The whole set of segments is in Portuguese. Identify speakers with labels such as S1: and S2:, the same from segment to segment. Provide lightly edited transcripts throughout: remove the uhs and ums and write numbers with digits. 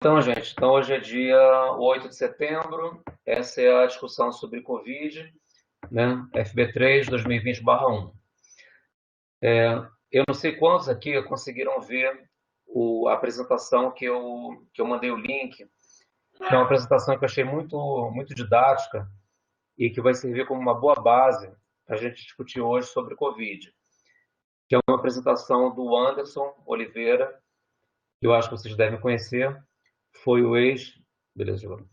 S1: Então, gente, hoje é dia 8 de setembro, essa é a discussão sobre Covid, né? FB3 2020/1. Eu não sei quantos aqui conseguiram ver a apresentação que eu mandei o link, que é uma apresentação que eu achei muito didática e que vai servir como uma boa base para a gente discutir hoje sobre Covid, que é uma apresentação do Anderson Oliveira, que eu acho que vocês devem conhecer, foi o ex... Beleza, Giovanni.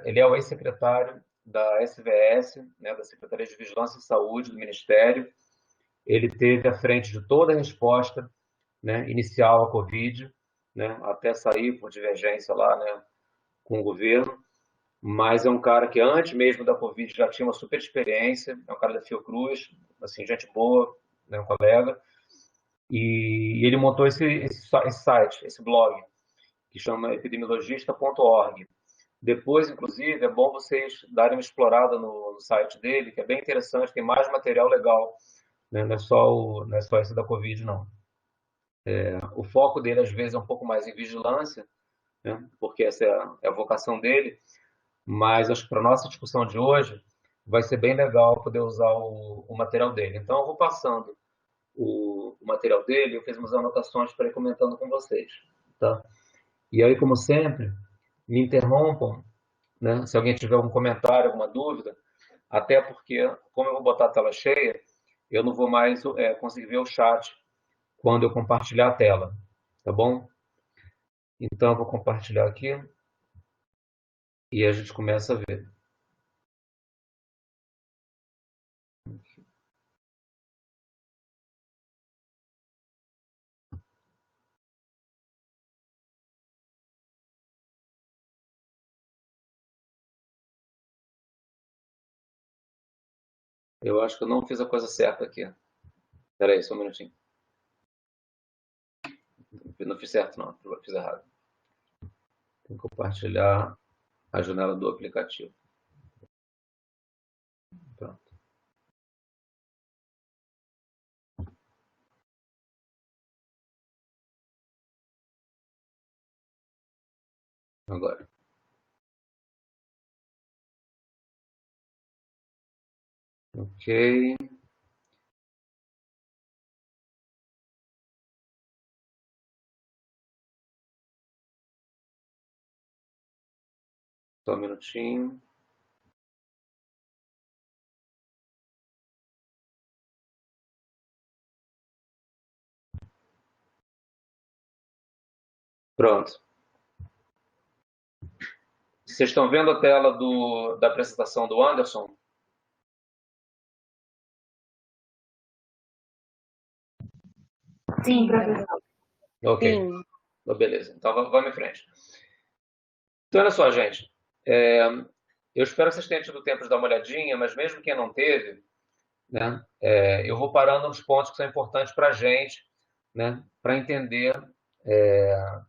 S1: Ele é o ex-secretário da SVS, né, da Secretaria de Vigilância e Saúde do Ministério. Ele teve à frente de toda a resposta, né, inicial à Covid, né, até sair por divergência lá, né, com o governo. Mas é um cara que antes mesmo da Covid já tinha uma super experiência. É um cara da Fiocruz, assim, gente boa, né, um colega. E ele montou esse site, esse blog, que chama epidemiologista.org. Depois, inclusive, é bom vocês darem uma explorada no site dele, que é bem interessante, tem mais material legal, né? Não é só esse da Covid, não. O foco dele, às vezes, é um pouco mais em vigilância, né? Porque essa é a vocação dele, mas acho que para a nossa discussão de hoje vai ser bem legal poder usar o material dele. Então, eu vou passando o material dele, eu fiz umas anotações para ir comentando com vocês. Tá? E aí, como sempre, me interrompam, né? Se alguém tiver algum comentário, alguma dúvida, até porque, como eu vou botar a tela cheia, eu não vou mais conseguir ver o chat quando eu compartilhar a tela, tá bom? Então, eu vou compartilhar aqui e a gente começa a ver. Eu acho que eu não fiz a coisa certa aqui. Espera aí, só um minutinho. Não fiz certo, não. Fiz errado. Tem que compartilhar a janela do aplicativo. Pronto. Agora. Ok. Só um minutinho. Pronto. Vocês estão vendo a tela da apresentação do Anderson?
S2: Sim, professor.
S1: Ok.
S2: Sim.
S1: Então, beleza. Então, vamos em frente. Então, olha só, gente. É, eu espero que vocês tenham tido tempo de dar uma olhadinha, mas mesmo quem não teve, né, eu vou parando nos pontos que são importantes para a gente, né, para entender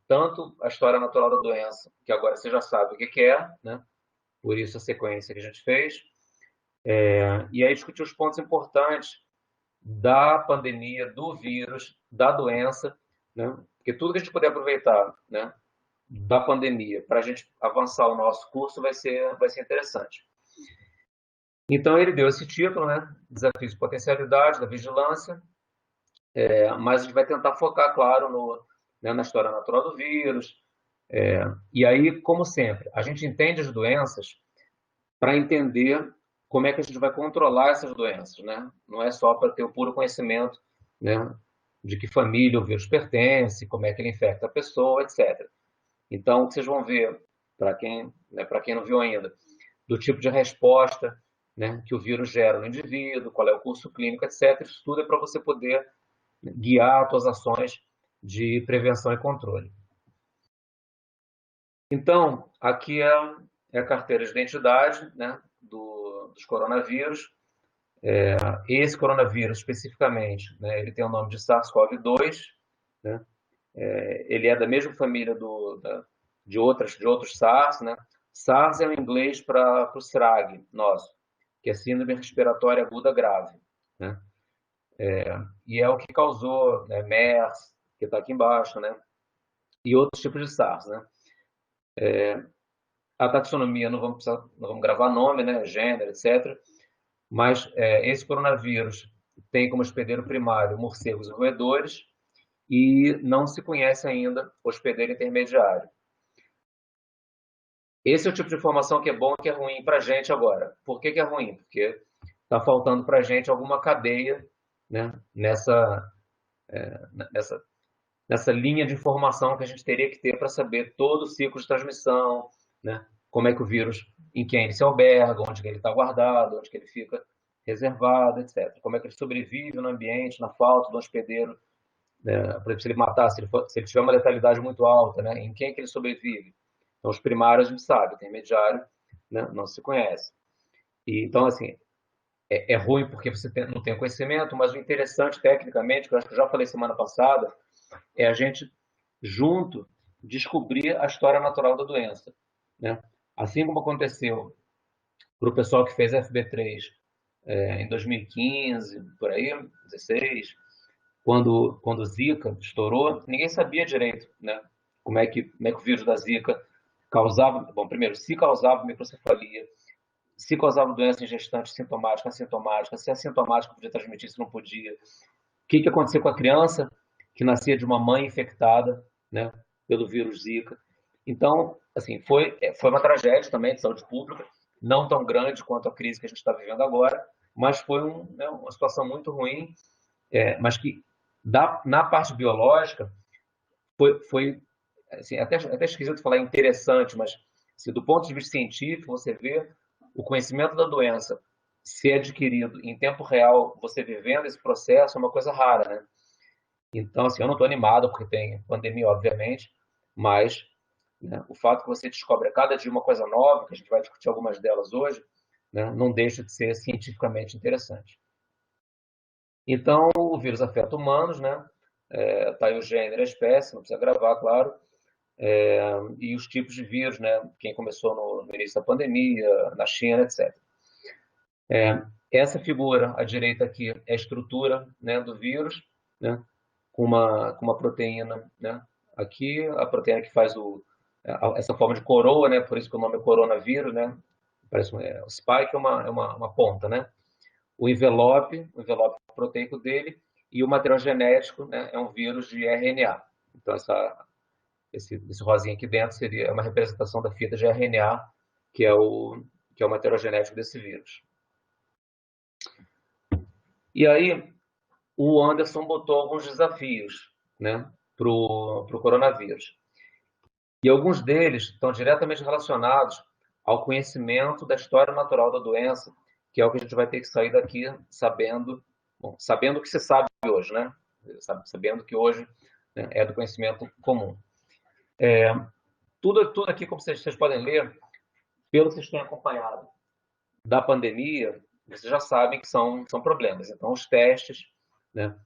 S1: tanto a história natural da doença, que agora você já sabe o que é, né, por isso a sequência que a gente fez, e aí discutir os pontos importantes da pandemia, do vírus, da doença, né, porque tudo que a gente puder aproveitar, né, da pandemia para a gente avançar o nosso curso vai ser interessante. Então, ele deu esse título, né? Desafios de potencialidade da vigilância, mas a gente vai tentar focar, claro, né, na história natural do vírus. E aí, como sempre, a gente entende as doenças para entender como é que a gente vai controlar essas doenças, né? Não é só para ter o puro conhecimento, né, de que família o vírus pertence, como é que ele infecta a pessoa, etc. Então, vocês vão ver, para quem não viu ainda, do tipo de resposta, né, que o vírus gera no indivíduo, qual é o curso clínico, etc. Isso tudo é para você poder guiar as suas ações de prevenção e controle. Então, aqui é a carteira de identidade, né, dos coronavírus. Esse coronavírus, especificamente, né, ele tem o nome de SARS-CoV-2, né? Ele é da mesma família de outros SARS, né? SARS é o inglês para o SRAG, nosso, que é Síndrome Respiratória Aguda Grave, né? E é o que causou, né, MERS, que está aqui embaixo, né? e outros tipos de SARS, né? A taxonomia, não vamos gravar nome, né? Gênero, etc. Mas esse coronavírus tem como hospedeiro primário morcegos e roedores e não se conhece ainda hospedeiro intermediário. Esse é o tipo de informação que é bom e que é ruim para a gente agora. Por que é ruim? Porque está faltando para a gente alguma cadeia, né, nessa, nessa linha de informação que a gente teria que ter para saber todo o ciclo de transmissão, né, como é que o vírus, em quem ele se alberga, onde que ele está guardado, onde que ele fica reservado, etc. Como é que ele sobrevive no ambiente, na falta do hospedeiro, né, por exemplo, se ele matar, se ele tiver uma letalidade muito alta, né, em quem que ele sobrevive. Então, os primários a gente sabe, o intermediário, né, não se conhece. E, então, assim, é ruim porque você não tem conhecimento, mas o interessante tecnicamente, que eu acho que eu já falei semana passada, é a gente, junto, descobrir a história natural da doença. Né? Assim como aconteceu para o pessoal que fez FB3 em 2015, por aí, 16, quando o Zika estourou, ninguém sabia direito, né? Como é que o vírus da Zika causava, bom, primeiro, se causava microcefalia, se causava doença em gestante sintomática, assintomática, se assintomática podia transmitir, se não podia. O que acontecia com a criança que nascia de uma mãe infectada, né, pelo vírus Zika. Então, assim, foi uma tragédia também de saúde pública, não tão grande quanto a crise que a gente está vivendo agora, mas foi uma situação muito ruim, mas que na parte biológica foi assim, até esquisito falar interessante, mas assim, do ponto de vista científico, você vê o conhecimento da doença ser adquirido em tempo real, você vivendo esse processo, é uma coisa rara, né? Então, assim, eu não estou animado porque tem pandemia, obviamente, mas né, o fato que você descobre a cada dia uma coisa nova, que a gente vai discutir algumas delas hoje, né, não deixa de ser cientificamente interessante. Então, o vírus afeta humanos, né? Tá aí o gênero, a espécie, não precisa gravar, claro. E os tipos de vírus, né? Quem começou no início da pandemia, na China, etc. Essa figura à direita aqui é a estrutura, né, do vírus, né? Com uma proteína, né? Aqui a proteína que faz essa forma de coroa, né? Por isso que o nome é coronavírus, né? Parece o spike é uma ponta, né? O envelope proteico dele e o material genético, né, é um vírus de RNA. Então, esse rosinha aqui dentro seria uma representação da fita de RNA, que é o material genético desse vírus. E aí, o Anderson botou alguns desafios, né, para o coronavírus. E alguns deles estão diretamente relacionados ao conhecimento da história natural da doença, que é o que a gente vai ter que sair daqui sabendo, bom, sabendo o que se sabe hoje, né? Sabendo que hoje, né, é do conhecimento comum. Tudo aqui, como vocês podem ler, pelo que vocês têm acompanhado da pandemia, vocês já sabem que são problemas. Então, os testes, né,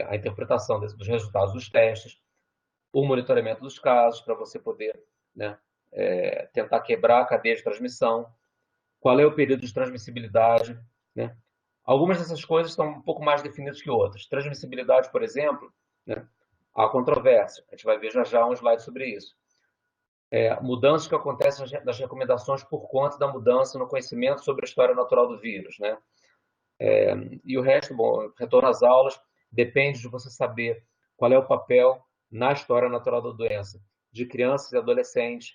S1: a interpretação dos resultados dos testes, o monitoramento dos casos, para você poder, né, tentar quebrar a cadeia de transmissão, qual é o período de transmissibilidade, né? Algumas dessas coisas estão um pouco mais definidas que outras. Transmissibilidade, por exemplo, né, há controvérsia. A gente vai ver já já um slide sobre isso. Mudanças que acontecem nas recomendações por conta da mudança no conhecimento sobre a história natural do vírus, né? E o resto, bom, retorno às aulas, depende de você saber qual é o papel na história natural da doença de crianças e adolescentes.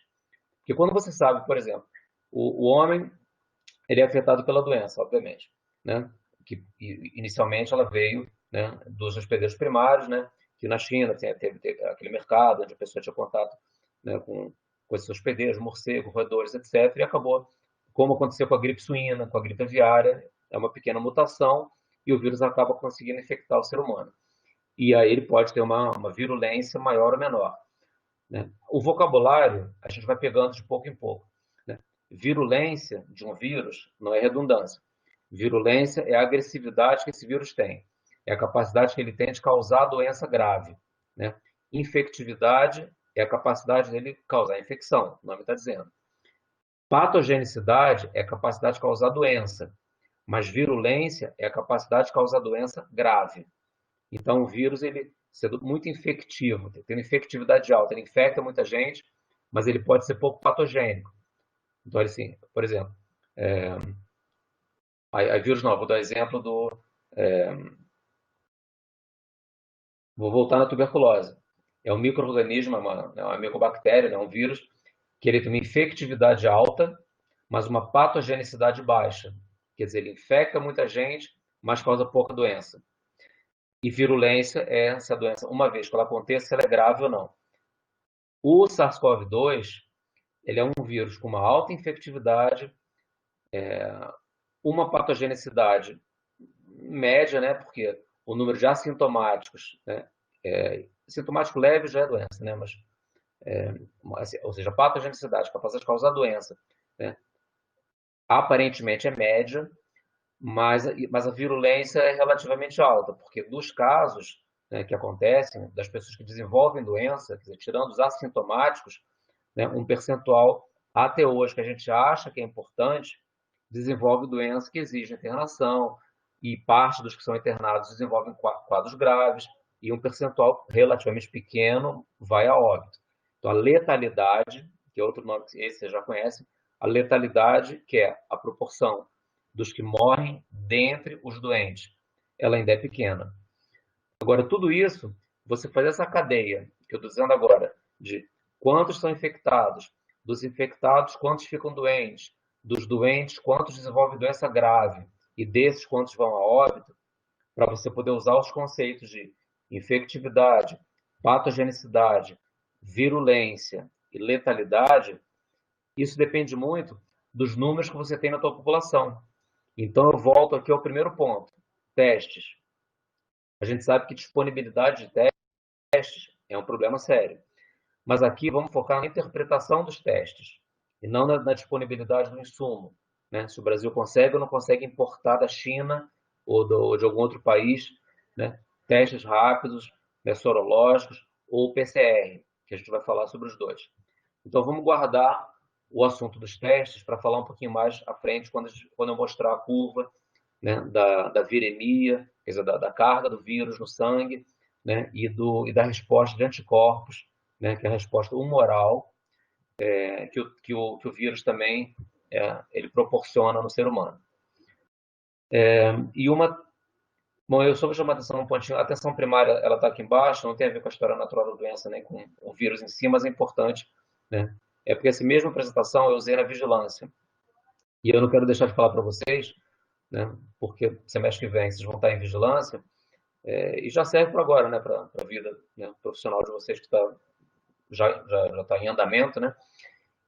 S1: Porque quando você sabe, por exemplo, o homem ele é afetado pela doença, obviamente, né? Que inicialmente ela veio, né, dos hospedeiros primários, né? Que na China teve aquele mercado onde a pessoa tinha contato, né, com esses hospedeiros, morcegos, roedores, etc. E acabou, como aconteceu com a gripe suína, com a gripe aviária, é uma pequena mutação e o vírus acaba conseguindo infectar o ser humano. E aí ele pode ter uma virulência maior ou menor. Né? O vocabulário a gente vai pegando de pouco em pouco. Né? Virulência de um vírus não é redundância. Virulência é a agressividade que esse vírus tem. É a capacidade que ele tem de causar doença grave. Né? Infectividade é a capacidade dele causar infecção, o nome está dizendo. Patogenicidade é a capacidade de causar doença, mas virulência é a capacidade de causar doença grave. Então, o vírus ele sendo muito infectivo, tendo infectividade alta. Ele infecta muita gente, mas ele pode ser pouco patogênico. Então, assim, por exemplo, a vírus não, vou dar exemplo do. Vou voltar na tuberculose. É um micro-organismo, é uma micobactéria, é um vírus, que ele tem uma infectividade alta, mas uma patogenicidade baixa. Quer dizer, ele infecta muita gente, mas causa pouca doença. E virulência é se a doença, uma vez que ela aconteça, se ela é grave ou não. O SARS-CoV-2, ele é um vírus com uma alta infectividade, uma patogenicidade média, né? Porque o número de assintomáticos, né? Sintomático leve já é doença, né? Mas, ou seja, patogenicidade, capacidade de causar doença, né? Aparentemente é média, mas a virulência é relativamente alta, porque dos casos, né, que acontecem, das pessoas que desenvolvem doença, quer dizer, tirando os assintomáticos, né, um percentual, até hoje, que a gente acha que é importante, desenvolve doença que exige internação, e parte dos que são internados desenvolvem quadros graves, e um percentual relativamente pequeno vai a óbito. Então, a letalidade, que é outro nome que esse você já conhece, a letalidade, que é a proporção dos que morrem dentre os doentes, ela ainda é pequena. Agora, tudo isso, você faz essa cadeia, que eu estou dizendo agora, de quantos são infectados, dos infectados, quantos ficam doentes, dos doentes, quantos desenvolvem doença grave, e desses, quantos vão a óbito, para você poder usar os conceitos de infectividade, patogenicidade, virulência e letalidade, isso depende muito dos números que você tem na tua população. Então, eu volto aqui ao primeiro ponto: testes. A gente sabe que disponibilidade de testes é um problema sério. Mas aqui vamos focar na interpretação dos testes e não na disponibilidade do insumo. Né? Se o Brasil consegue ou não consegue importar da China ou de algum outro país, né, testes rápidos, né, sorológicos ou PCR, que a gente vai falar sobre os dois. Então vamos guardar o assunto dos testes para falar um pouquinho mais à frente, quando eu mostrar a curva, né, da viremia, quer dizer, da carga do vírus no sangue, né, e da resposta de anticorpos, né, que é a resposta humoral, que o vírus também ele proporciona no ser humano. E bom, eu só vou chamar a atenção um pontinho. A atenção primária, ela está aqui embaixo, não tem a ver com a história natural da doença, nem com o vírus em si, mas é importante, né? É porque essa mesma apresentação eu usei na vigilância. E eu não quero deixar de falar para vocês, né? Porque semestre que vem vocês vão estar em vigilância, e já serve para agora, né? Para a vida, né, profissional de vocês que já está em andamento, né?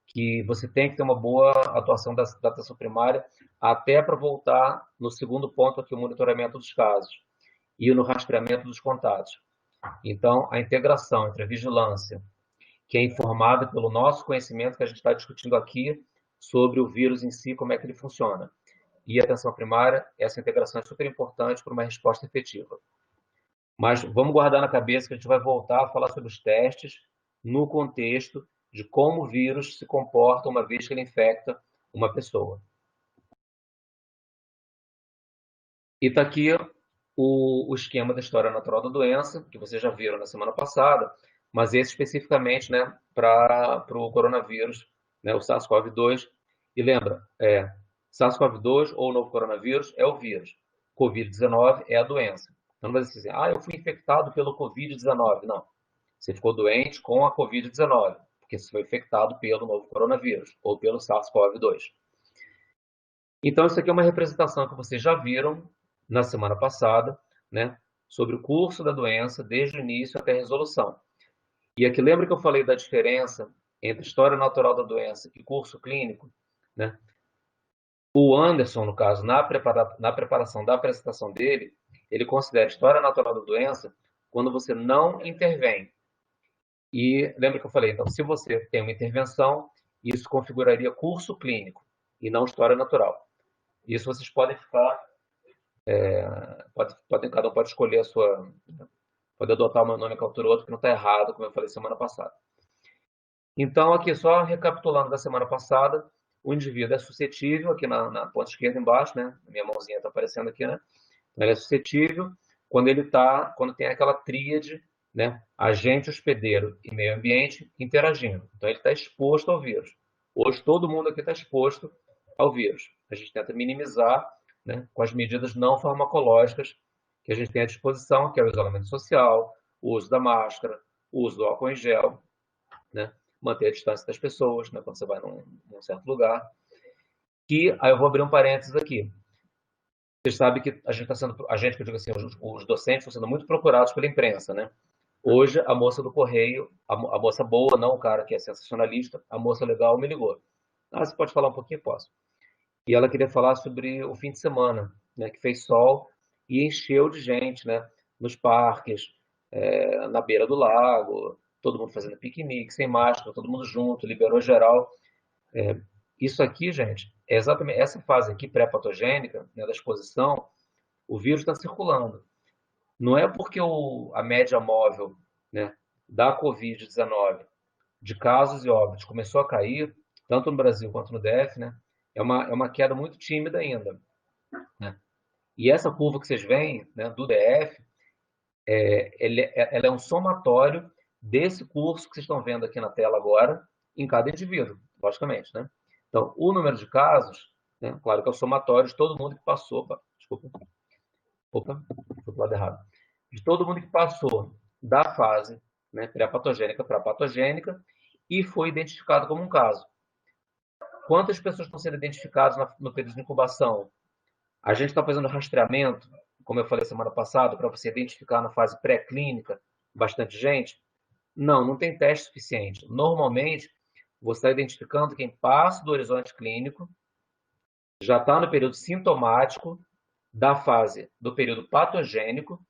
S1: Que você tem que ter uma boa atuação da atenção primária, até para voltar no segundo ponto aqui, o monitoramento dos casos e no rastreamento dos contatos. Então, a integração entre a vigilância, que é informada pelo nosso conhecimento que a gente está discutindo aqui sobre o vírus em si, como é que ele funciona, e a atenção primária, essa integração é super importante para uma resposta efetiva. Mas vamos guardar na cabeça que a gente vai voltar a falar sobre os testes no contexto de como o vírus se comporta uma vez que ele infecta uma pessoa. E está aqui o esquema da história natural da doença, que vocês já viram na semana passada, mas esse especificamente, né, para o coronavírus, né, o SARS-CoV-2. E lembra, SARS-CoV-2 ou o novo coronavírus é o vírus. Covid-19 é a doença. Então não vai dizer assim, eu fui infectado pelo Covid-19. Não. Você ficou doente com a Covid-19, porque você foi infectado pelo novo coronavírus ou pelo SARS-CoV-2. Então, isso aqui é uma representação que vocês já viram na semana passada, né, sobre o curso da doença, desde o início até a resolução. E aqui, lembra que eu falei da diferença entre história natural da doença e curso clínico? Né? O Anderson, no caso, na preparação da apresentação dele, ele considera história natural da doença quando você não intervém. E lembra que eu falei, então, se você tem uma intervenção, isso configuraria curso clínico e não história natural. Isso vocês podem ficar, cada um pode escolher a sua, pode adotar uma nomenclatura ou outra que não está errado, como eu falei semana passada. Então, aqui só recapitulando da semana passada, o indivíduo é suscetível, aqui na ponta esquerda embaixo, né? A minha mãozinha está aparecendo aqui, né? Ele é suscetível quando tem aquela tríade né, agente hospedeiro e meio ambiente interagindo. Então, ele está exposto ao vírus. Hoje, todo mundo aqui está exposto ao vírus. A gente tenta minimizar, né, com as medidas não farmacológicas que a gente tem à disposição, que é o isolamento social, o uso da máscara, o uso do álcool em gel, né, manter a distância das pessoas, né, quando você vai num certo lugar. Que, aí eu vou abrir um parênteses aqui. Você sabe que a gente está sendo, a gente, que eu digo assim, os docentes estão sendo muito procurados pela imprensa, né? Hoje, a moça do Correio, a moça boa, não o cara que é sensacionalista, a moça legal me ligou. Ah, você pode falar um pouquinho? Posso. E ela queria falar sobre o fim de semana, né, que fez sol e encheu de gente, né, nos parques, na beira do lago, todo mundo fazendo piquenique, sem máscara, todo mundo junto, liberou geral. Isso aqui, gente, é exatamente essa fase aqui pré-patogênica, né, da exposição, o vírus está circulando. Não é porque a média móvel, né, da Covid-19, de casos e óbitos, começou a cair, tanto no Brasil quanto no DF, né, é uma queda muito tímida ainda, né? E essa curva que vocês veem, né, do DF, ela é um somatório desse curso que vocês estão vendo aqui na tela agora, em cada indivíduo, logicamente, né? Então, o número de casos, né, claro que é o somatório de todo mundo que passou, desculpa, opa, fui pro lado errado, de todo mundo que passou da fase, né, pré-patogênica para patogênica e foi identificado como um caso. Quantas pessoas estão sendo identificadas no período de incubação? A gente está fazendo rastreamento, como eu falei semana passada, para você identificar na fase pré-clínica bastante gente? Não, não tem teste suficiente. Normalmente, você está identificando quem passa do horizonte clínico, já está no período sintomático, da fase do período patogênico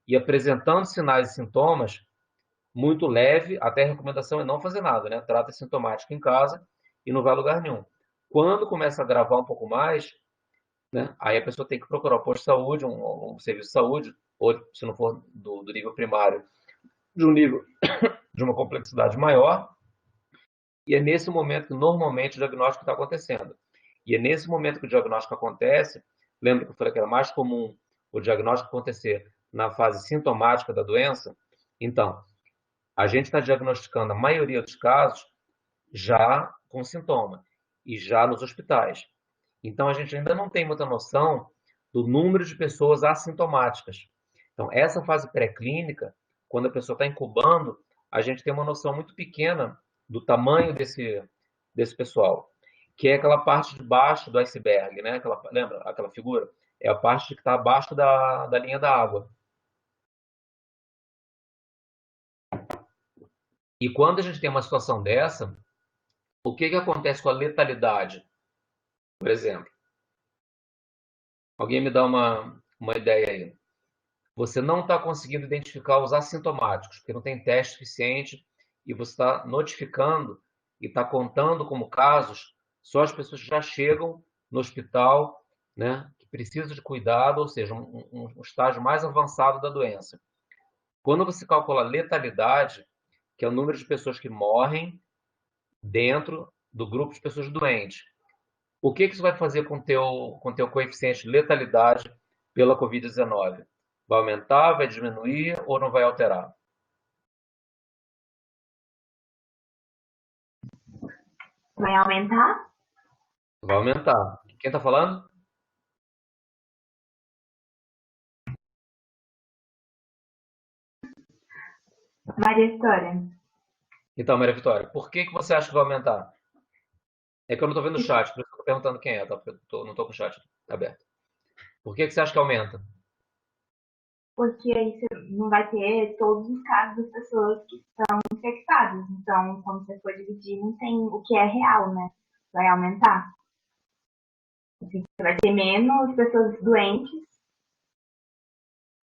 S1: e apresentando sinais e sintomas muito leve, até a recomendação é não fazer nada, né? Trata sintomático em casa e não vai a lugar nenhum. Quando começa a agravar um pouco mais, né? Aí a pessoa tem que procurar um posto de saúde, um serviço de saúde, ou se não for do nível primário, de um nível de uma complexidade maior, e é nesse momento que normalmente o diagnóstico está acontecendo. E é nesse momento que o diagnóstico acontece, lembra que eu falei que era mais comum o diagnóstico acontecer na fase sintomática da doença? Então, a gente está diagnosticando a maioria dos casos já com sintoma e já nos hospitais. Então, a gente ainda não tem muita noção do número de pessoas assintomáticas. Então, essa fase pré-clínica, quando a pessoa está incubando, a gente tem uma noção muito pequena do tamanho desse pessoal, que é aquela parte de baixo do iceberg, né? Lembra aquela figura? É a parte que está abaixo da linha da água. E quando a gente tem uma situação dessa, o que acontece com a letalidade, por exemplo? Alguém me dá uma ideia aí. Você não está conseguindo identificar os assintomáticos, porque não tem teste suficiente e você está notificando e está contando como casos só as pessoas que já chegam no hospital, né, que precisam de cuidado, ou seja, um estágio mais avançado da doença. Quando você calcula a letalidade, que é o número de pessoas que morrem dentro do grupo de pessoas doentes, o que isso vai fazer com teu coeficiente de letalidade pela Covid-19? Vai aumentar, vai diminuir ou não vai alterar?
S2: Vai aumentar?
S1: Vai aumentar. Quem está falando?
S2: Maria História.
S1: Então, Maria Vitória, por que você acha que vai aumentar? É que eu não estou vendo o chat, por isso que eu estou perguntando quem é, tá? Porque não estou com o chat aberto. Por que você acha que aumenta?
S2: Porque aí você não vai ter todos os casos das pessoas que estão infectadas. Então, quando você for dividir, não tem o que é real, né? Vai aumentar. Assim, você vai ter menos pessoas doentes.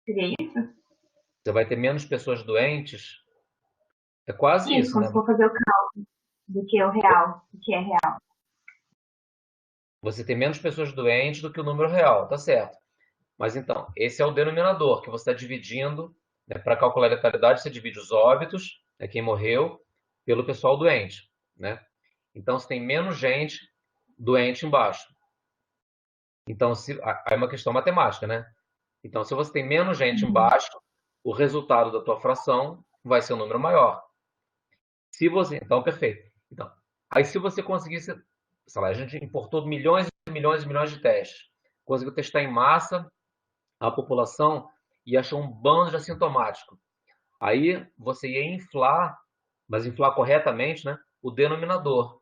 S2: Seria isso?
S1: Você vai ter menos pessoas doentes? É quase
S2: Isso,
S1: isso,
S2: quando
S1: né?
S2: você for fazer o cálculo do que é o real, do que é real.
S1: Você tem menos pessoas doentes do que o número real, tá certo. Mas então, esse é o denominador que você está dividindo, né, para calcular a letalidade, você divide os óbitos, né, quem morreu, pelo pessoal doente, né? Então, você tem menos gente doente embaixo. Então, aí é uma questão matemática, né? Então, se você tem menos gente
S2: Uhum.
S1: embaixo, o resultado da tua fração vai ser um número maior. Se você, então, perfeito. Então, aí se você conseguisse, sei lá, a gente importou milhões e milhões e milhões de testes, conseguiu testar em massa a população e achou um bando de assintomático. Aí você ia inflar, mas inflar corretamente, né, o denominador.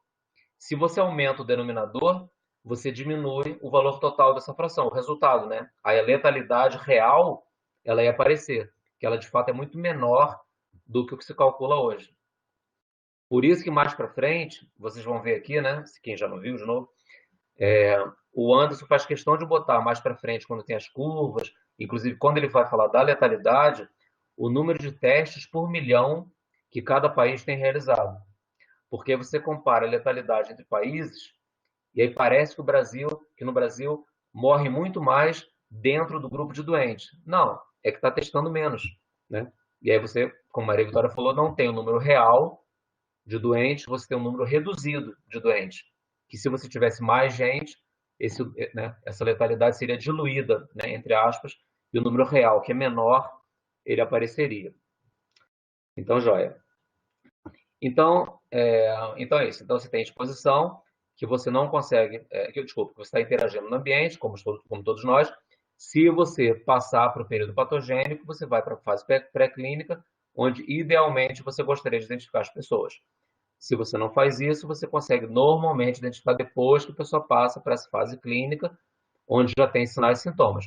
S1: Se você aumenta o denominador, você diminui o valor total dessa fração, o resultado, né? Aí a letalidade real, ela ia aparecer, que ela de fato é muito menor do que o que se calcula hoje. Por isso que mais para frente, vocês vão ver aqui, né? Quem já não viu de novo, o Anderson faz questão de botar mais para frente quando tem as curvas, inclusive quando ele vai falar da letalidade, o número de testes por milhão que cada país tem realizado. Porque você compara a letalidade entre países e aí parece que no Brasil morre muito mais dentro do grupo de doentes. Não, é que está testando menos, né? E aí você, como a Maria Vitória falou, não tem o número real de doentes, você tem um número reduzido de doentes. Que se você tivesse mais gente, essa letalidade seria diluída, né, entre aspas, e o número real, que é menor, ele apareceria. Então, joia. Então é isso. Então você tem exposição que você não consegue, desculpa, que você está interagindo no ambiente, como todos nós. Se você passar para o período patogênico, você vai para a fase pré-clínica, onde idealmente você gostaria de identificar as pessoas. Se você não faz isso, você consegue normalmente identificar depois que a pessoa passa para essa fase clínica, onde já tem sinais e sintomas.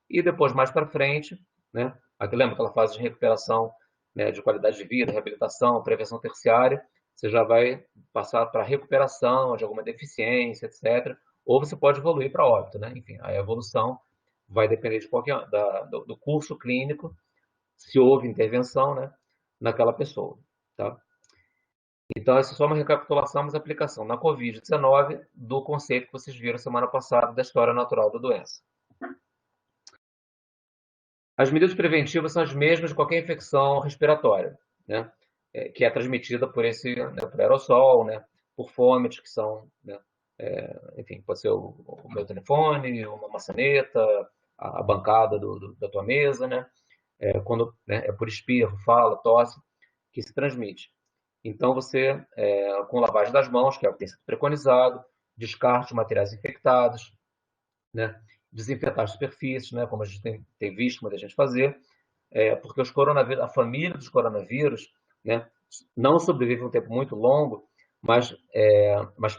S1: E depois, mais para frente, né? Aqui lembra aquela fase de recuperação, né, de qualidade de vida, reabilitação, prevenção terciária, você já vai passar para recuperação de alguma deficiência, etc. Ou você pode evoluir para óbito, né? Enfim, a evolução vai depender de do curso clínico, se houve intervenção, né, naquela pessoa, tá? Então, essa é só uma recapitulação, mas aplicação na Covid-19 do conceito que vocês viram semana passada da história natural da doença. As medidas preventivas são as mesmas de qualquer infecção respiratória, né? Que é transmitida por por aerossol, né? Por fomites, que são, né? Enfim, pode ser o meu telefone, uma maçaneta, a bancada da tua mesa, né? Quando, né, é por espirro, fala, tosse, que se transmite. Então, você, com lavagem das mãos, que é o que tem sido preconizado, descarte de materiais infectados, né? Desinfetar as superfícies, né? Como a gente tem visto muita gente fazer, porque os coronavírus, a família dos coronavírus, né? Não sobrevive um tempo muito longo, mas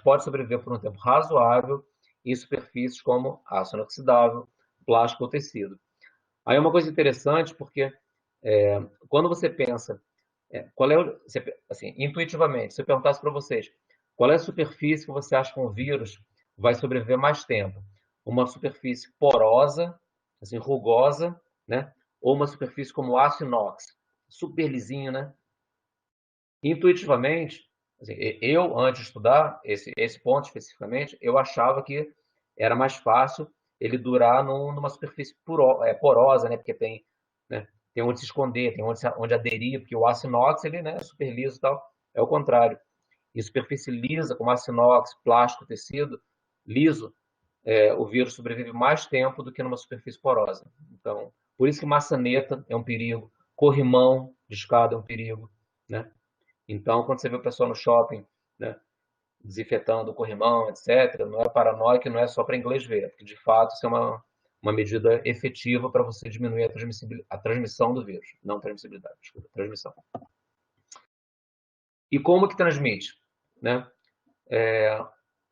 S1: pode sobreviver por um tempo razoável em superfícies como aço inoxidável, plástico ou tecido. Aí é uma coisa interessante, porque quando você pensa qual é assim, intuitivamente, se eu perguntasse para vocês, qual é a superfície que você acha que um vírus vai sobreviver mais tempo? Uma superfície porosa, assim, rugosa, né? Ou uma superfície como aço inox, super lisinho, né? Intuitivamente, assim, eu, antes de estudar esse ponto especificamente, eu achava que era mais fácil ele durar numa superfície porosa, né? Porque né, tem onde se esconder, tem onde aderir, porque o aço inox ele, né, é super liso e tal. É o contrário. Em superfície lisa, como aço inox, plástico, tecido liso, o vírus sobrevive mais tempo do que numa superfície porosa. Então, por isso que maçaneta é um perigo, corrimão de escada é um perigo, né? Então, quando você vê o pessoal no shopping, né, desinfetando o corrimão, etc., não é paranoico, não é só para inglês ver, porque de fato isso é uma medida efetiva para você diminuir a transmissão do vírus, não transmissibilidade, desculpa, transmissão. E como que transmite? Né?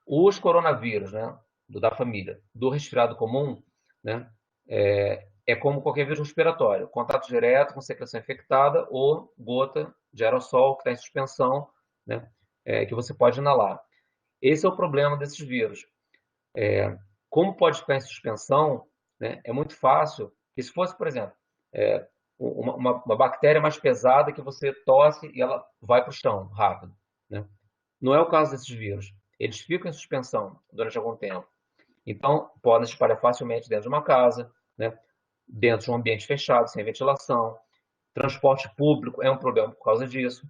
S1: Os coronavírus, né, da família, do resfriado comum, né, como qualquer vírus respiratório, contato direto com secreção infectada ou gota de aerossol que está em suspensão, né, que você pode inalar. Esse é o problema desses vírus. Como pode ficar em suspensão, né, é muito fácil que se fosse, por exemplo, uma bactéria mais pesada que você tosse e ela vai para o chão rápido. Né? Não é o caso desses vírus. Eles ficam em suspensão durante algum tempo. Então, podem se espalhar facilmente dentro de uma casa, né? Dentro de um ambiente fechado, sem ventilação. Transporte público é um problema por causa disso.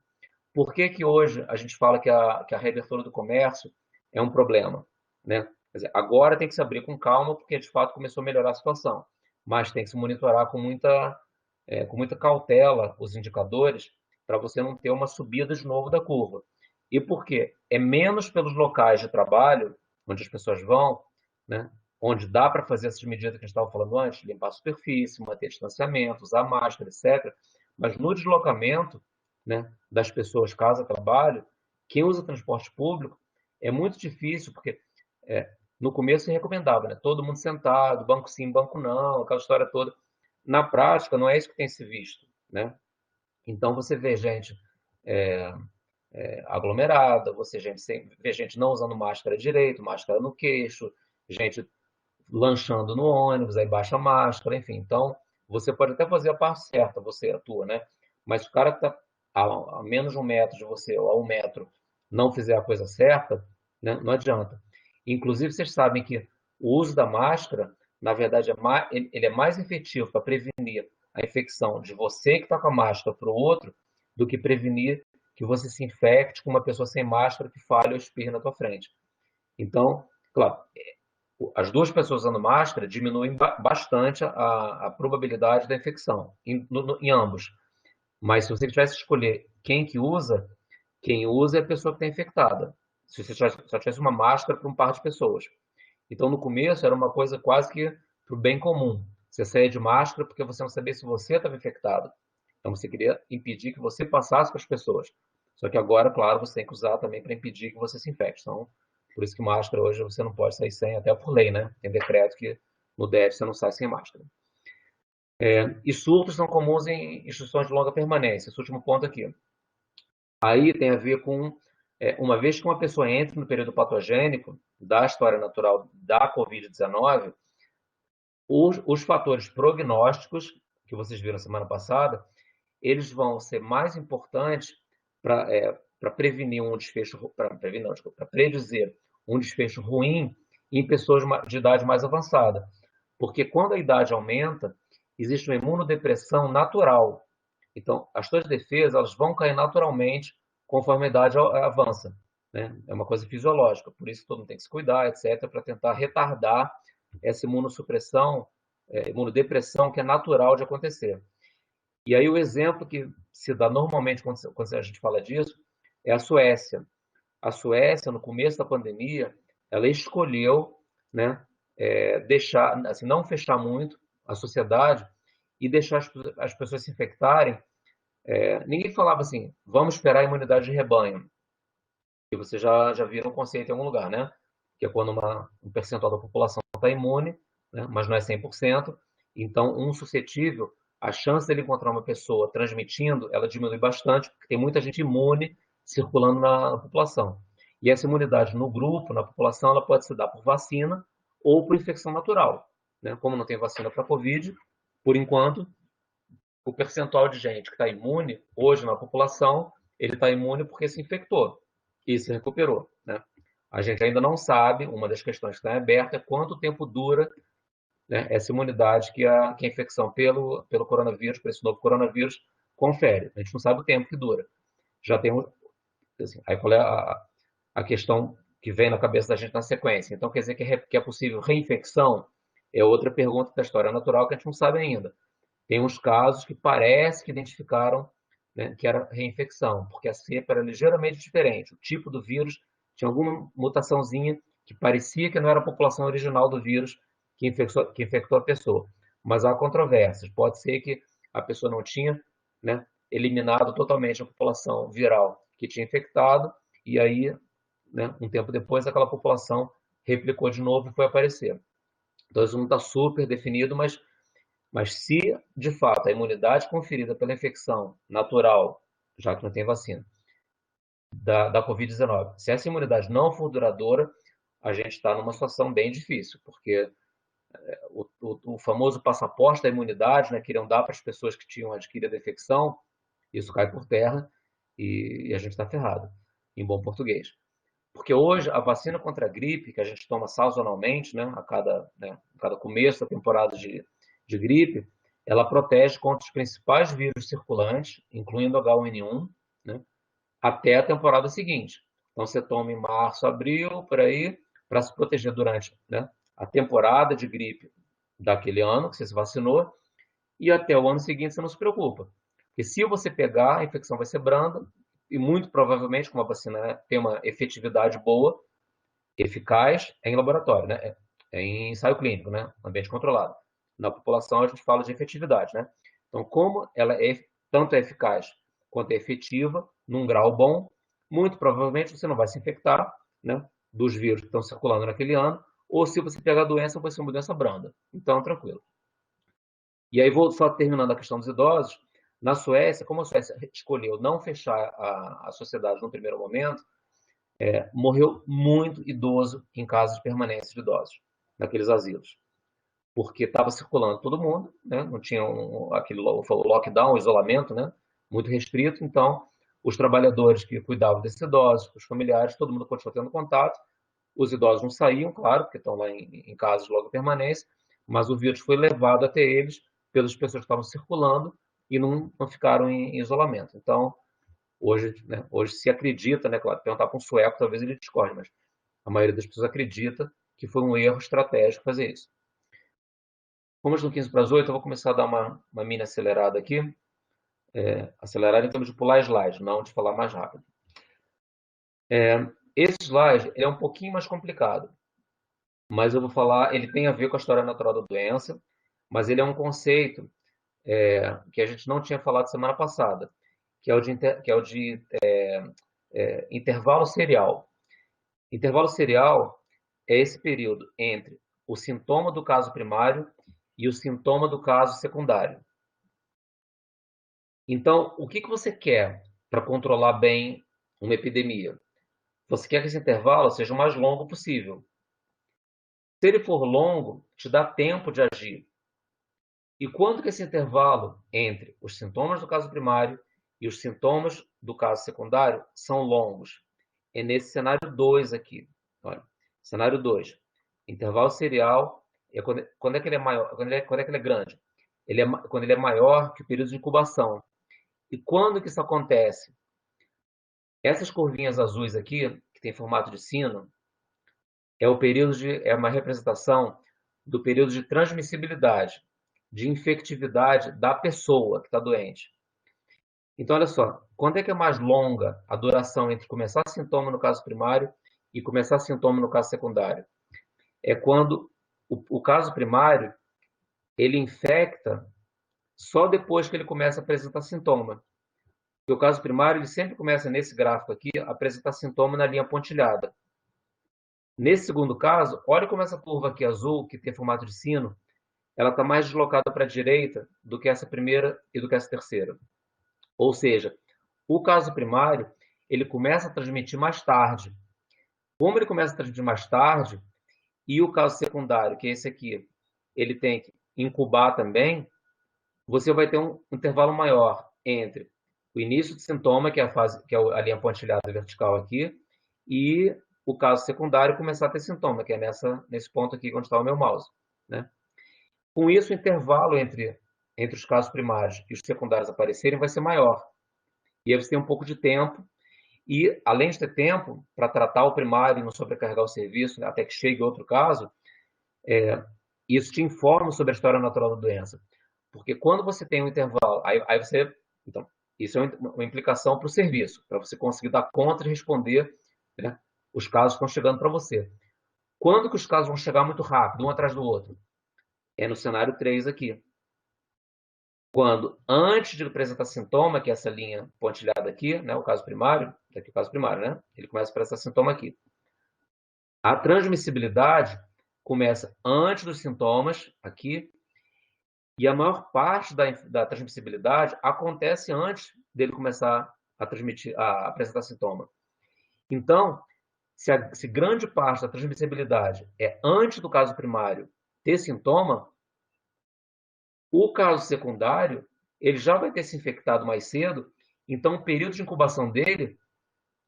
S1: Por que que hoje a gente fala que a reabertura do comércio é um problema? Né? Quer dizer, agora tem que se abrir com calma, porque de fato começou a melhorar a situação. Mas tem que se monitorar com muita cautela os indicadores, para você não ter uma subida de novo da curva. E por quê? É menos pelos locais de trabalho, onde as pessoas vão, né? Onde dá para fazer essas medidas que a gente estava falando antes, limpar a superfície, manter distanciamento, usar máscara, etc. Mas no deslocamento, né, das pessoas casa-trabalho, quem usa transporte público é muito difícil, porque no começo se recomendava, né? Todo mundo sentado, banco sim, banco não, aquela história toda. Na prática, não é isso que tem se visto, né? Então, você vê gente aglomerada, vê gente não usando máscara direito, máscara no queixo, gente lanchando no ônibus, aí baixa a máscara, enfim. Então, você pode até fazer a parte certa, você atua, né? Mas o cara que está a menos de 1 metro de você, ou a 1 metro, não fizer a coisa certa, né? Não adianta. Inclusive, vocês sabem que o uso da máscara, na verdade, ele é mais efetivo para prevenir a infecção de você que está com a máscara para o outro, do que prevenir que você se infecte com uma pessoa sem máscara que falha ou espirra na tua frente. Então, claro, as duas pessoas usando máscara diminuem bastante a probabilidade da infecção em ambos. Mas se você tivesse que escolher quem usa é a pessoa que está infectada. Se você só tivesse uma máscara para um par de pessoas. Então, no começo, era uma coisa quase que para o bem comum. Você saía de máscara porque você não sabia se você estava infectado. Então, você queria impedir que você passasse para as pessoas. Só que agora, claro, você tem que usar também para impedir que você se infecte. Então, por isso que máscara hoje você não pode sair sem, até por lei, né? Tem decreto que no DF você não sai sem máscara. E surtos são comuns em instituições de longa permanência. Esse último ponto aqui. Aí tem a ver com, uma vez que uma pessoa entra no período patogênico da história natural da Covid-19, os fatores prognósticos, que vocês viram semana passada, eles vão ser mais importantes para prevenir um desfecho, para prevenir, não, para predizer um desfecho ruim em pessoas de idade mais avançada. Porque quando a idade aumenta, existe uma imunodepressão natural. Então, as suas defesas elas vão cair naturalmente conforme a idade avança. Né? É uma coisa fisiológica, por isso todo mundo tem que se cuidar, etc., para tentar retardar essa imunossupressão, imunodepressão que é natural de acontecer. E aí o exemplo que se dá normalmente quando a gente fala disso é a Suécia. A Suécia, no começo da pandemia, ela escolheu, né, deixar, assim, não fechar muito a sociedade e deixar as pessoas se infectarem. Ninguém falava assim, vamos esperar a imunidade de rebanho. E vocês já viram o conceito em algum lugar, né? Que é quando um percentual da população está imune, né? Mas não é 100%. Então, um suscetível, a chance dele encontrar uma pessoa transmitindo, ela diminui bastante, porque tem muita gente imune circulando na população. E essa imunidade no grupo, na população, ela pode se dar por vacina ou por infecção natural. Né? Como não tem vacina para Covid, por enquanto, o percentual de gente que está imune hoje na população, ele está imune porque se infectou e se recuperou. Né? A gente ainda não sabe, uma das questões que está aberta é quanto tempo dura, né, essa imunidade que a infecção pelo coronavírus, por esse novo coronavírus, confere. A gente não sabe o tempo que dura. Já tem assim, aí qual é a questão que vem na cabeça da gente na sequência? Então, quer dizer que é possível reinfecção? É outra pergunta da história natural que a gente não sabe ainda. Tem uns casos que parece que identificaram, né, que era reinfecção, porque a cepa era ligeiramente diferente. O tipo do vírus tinha alguma mutaçãozinha que parecia que não era a população original do vírus que infectou a pessoa. Mas há controvérsias. Pode ser que a pessoa não tinha, né, eliminado totalmente a população viral que tinha infectado, e aí, né, um tempo depois, aquela população replicou de novo e foi aparecer. Então, isso não está super definido, mas se, de fato, a imunidade conferida pela infecção natural, já que não tem vacina, da Covid-19, se essa imunidade não for duradoura, a gente está numa situação bem difícil, porque o famoso passaporte da imunidade, né, queriam dar para as pessoas que tinham adquirido a infecção, isso cai por terra e a gente está ferrado, em bom português. Porque hoje a vacina contra a gripe, que a gente toma sazonalmente, né, a cada começo da temporada de gripe, ela protege contra os principais vírus circulantes, incluindo H1N1, né, até a temporada seguinte. Então você toma em março, abril, por aí, para se proteger durante, né, a temporada de gripe daquele ano que você se vacinou, e até o ano seguinte você não se preocupa. Porque se você pegar, a infecção vai ser branda e muito provavelmente, como a vacina tem uma efetividade boa, eficaz, é em laboratório, né? É em ensaio clínico, né? Ambiente controlado. Na população a gente fala de efetividade, né? Então, como ela é tanto é eficaz quanto é efetiva, num grau bom, muito provavelmente você não vai se infectar, né? Dos vírus que estão circulando naquele ano, ou se você pegar a doença, vai ser uma doença branda. Então, tranquilo. E aí, vou só terminando a questão dos idosos. Na Suécia, como a Suécia escolheu não fechar a sociedade no primeiro momento, morreu muito idoso em casas de permanência de idosos, naqueles asilos. Porque estava circulando todo mundo, né? Não tinha aquele lockdown, isolamento, né? Muito restrito. Então, os trabalhadores que cuidavam desses idosos, os familiares, todo mundo continuou tendo contato. Os idosos não saíam, claro, porque estão lá em casas de longa permanência, mas o vírus foi levado até eles pelas pessoas que estavam circulando e não ficaram em isolamento. Então, hoje, né, hoje se acredita, né, claro, perguntar para um sueco, talvez ele discorde, mas a maioria das pessoas acredita que foi um erro estratégico fazer isso. Como no 15 para as 8, eu vou começar a dar uma mini acelerada aqui. Acelerada em termos de pular slide, não de falar mais rápido. Esse slide ele é um pouquinho mais complicado, mas eu vou falar, ele tem a ver com a história natural da doença, mas ele é um conceito que a gente não tinha falado semana passada, que é o de intervalo serial. Intervalo serial é esse período entre o sintoma do caso primário e o sintoma do caso secundário. Então, o que você quer para controlar bem uma epidemia? Você quer que esse intervalo seja o mais longo possível. Se ele for longo, te dá tempo de agir. E quanto que esse intervalo entre os sintomas do caso primário e os sintomas do caso secundário são longos? É nesse cenário 2 aqui. Olha, cenário 2. Intervalo serial é quando é que ele é maior, quando é que ele é grande? Quando ele é maior que o período de incubação. E quando que isso acontece? Essas curvinhas azuis aqui, que tem formato de sino, é uma representação do período de transmissibilidade, de infectividade da pessoa que está doente. Então, olha só, quando é que é mais longa a duração entre começar sintoma no caso primário e começar sintoma no caso secundário? É quando o caso primário ele infecta só depois que ele começa a apresentar sintoma. Porque o caso primário ele sempre começa nesse gráfico aqui a apresentar sintoma na linha pontilhada. Nesse segundo caso, olha como essa curva aqui azul, que tem formato de sino, ela está mais deslocada para a direita do que essa primeira e do que essa terceira. Ou seja, o caso primário, ele começa a transmitir mais tarde. Como ele começa a transmitir mais tarde, e o caso secundário, que é esse aqui, ele tem que incubar também, você vai ter um intervalo maior entre o início de sintoma, que é a fase, que é a linha pontilhada vertical aqui, e o caso secundário começar a ter sintoma, que é nesse ponto aqui onde está o meu mouse, né? Com isso, o intervalo entre os casos primários e os secundários aparecerem vai ser maior. E aí você tem um pouco de tempo, e além de ter tempo para tratar o primário e não sobrecarregar o serviço, né, até que chegue outro caso, isso te informa sobre a história natural da doença. Porque quando você tem um intervalo, aí você. Então, isso é uma implicação para o serviço, para você conseguir dar conta de responder, né, os casos que estão chegando para você. Quando que os casos vão chegar muito rápido, um atrás do outro? É no cenário 3 aqui. Quando, antes de apresentar sintoma, que é essa linha pontilhada aqui, né, o caso primário, aqui o caso primário, né? Ele começa a apresentar sintoma aqui. A transmissibilidade começa antes dos sintomas, aqui, e a maior parte da transmissibilidade acontece antes dele começar a apresentar sintoma. Então, se grande parte da transmissibilidade é antes do caso primário ter sintoma, o caso secundário ele já vai ter se infectado mais cedo, então o período de incubação dele